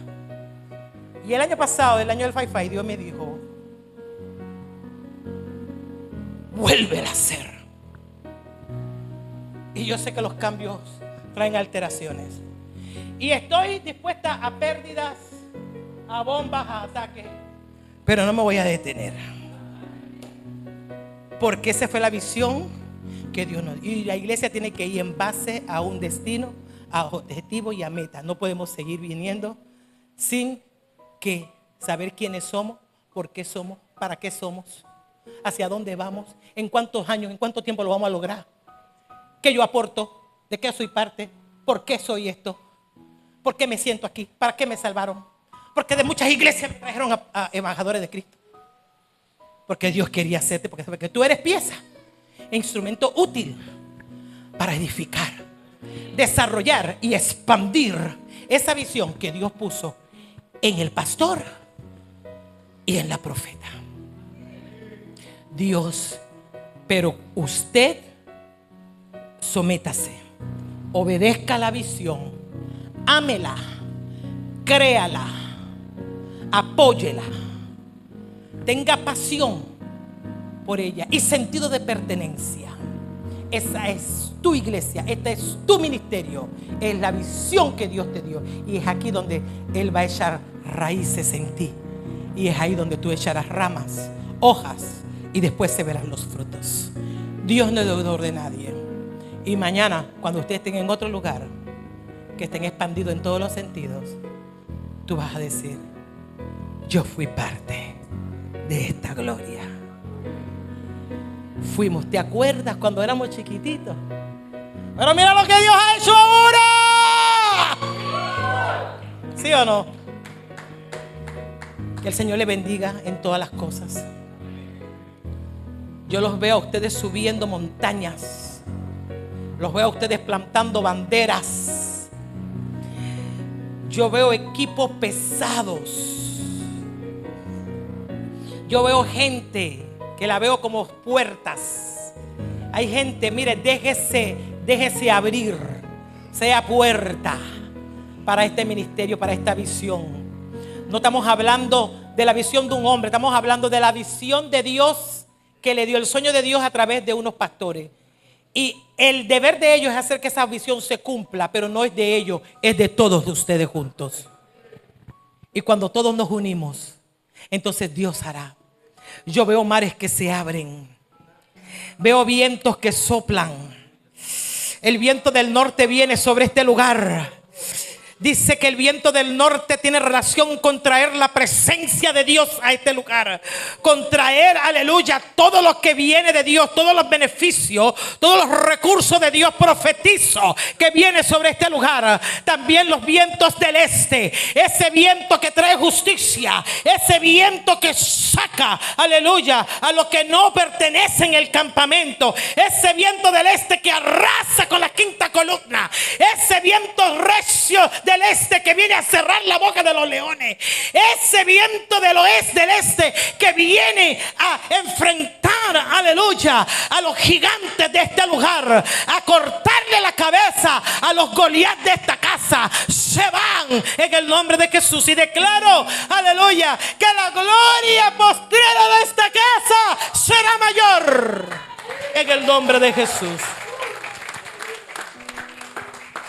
[SPEAKER 2] Y el año pasado, el año del Fi-Fi, Dios me dijo: vuélvela a hacer. Y yo sé que los cambios traen alteraciones. Y estoy dispuesta a pérdidas, a bombas, a ataques. Pero no me voy a detener. Porque esa fue la visión que Dios nos dio. Y la iglesia tiene que ir en base a un destino, a objetivo y a meta. No podemos seguir viniendo sin que saber quiénes somos, por qué somos, para qué somos, hacia dónde vamos, en cuántos años, en cuánto tiempo lo vamos a lograr, qué yo aporto, de qué soy parte, por qué soy esto, por qué me siento aquí, para qué me salvaron. Porque de muchas iglesias me trajeron a embajadores de Cristo. Porque Dios quería hacerte, porque sabe que tú eres pieza, instrumento útil para edificar, desarrollar y expandir esa visión que Dios puso en el pastor y en la profeta. Dios, pero usted sométase, obedezca la visión, ámela, créala, apóyela, tenga pasión por ella y sentido de pertenencia. Esa es tu iglesia, este es tu ministerio, es la visión que Dios te dio. Y es aquí donde Él va a echar raíces en ti. Y es ahí donde tú echarás ramas, hojas, y después se verán los frutos. Dios no es deudor de nadie. Y mañana, cuando ustedes estén en otro lugar, que estén expandidos en todos los sentidos, tú vas a decir: yo fui parte de esta gloria. Fuimos, ¿te acuerdas cuando éramos chiquititos? Pero mira lo que Dios ha hecho ahora. ¿Sí o no? Que el Señor le bendiga en todas las cosas. Yo los veo a ustedes subiendo montañas. Los veo a ustedes plantando banderas. Yo veo equipos pesados. Yo veo gente que la veo como puertas. Hay gente, mire, déjese abrir, sea puerta para este ministerio, para esta visión. No estamos hablando de la visión de un hombre, estamos hablando de la visión de Dios que le dio, el sueño de Dios a través de unos pastores. Y el deber de ellos es hacer que esa visión se cumpla, pero no es de ellos, es de todos ustedes juntos. Y cuando todos nos unimos, entonces Dios hará. Yo veo mares que se abren. Veo vientos que soplan. El viento del norte viene sobre este lugar. Dice que el viento del norte tiene relación con traer la presencia de Dios a este lugar. Con traer, aleluya, todo lo que viene de Dios, todos los beneficios, todos los recursos de Dios. Profetizo que viene sobre este lugar. También los vientos del este. Ese viento que trae justicia. Ese viento que saca, aleluya, a los que no pertenecen en el campamento. Ese viento del este que arrasa con la quinta columna. Ese viento recio del este que viene a cerrar la boca de los leones. Ese viento del oeste, del este, que viene a enfrentar, aleluya, a los gigantes de este lugar, a cortarle la cabeza a los Goliat de esta casa. Se van en el nombre de Jesús. Y declaro, aleluya, que la gloria postrera de esta casa será mayor en el nombre de Jesús.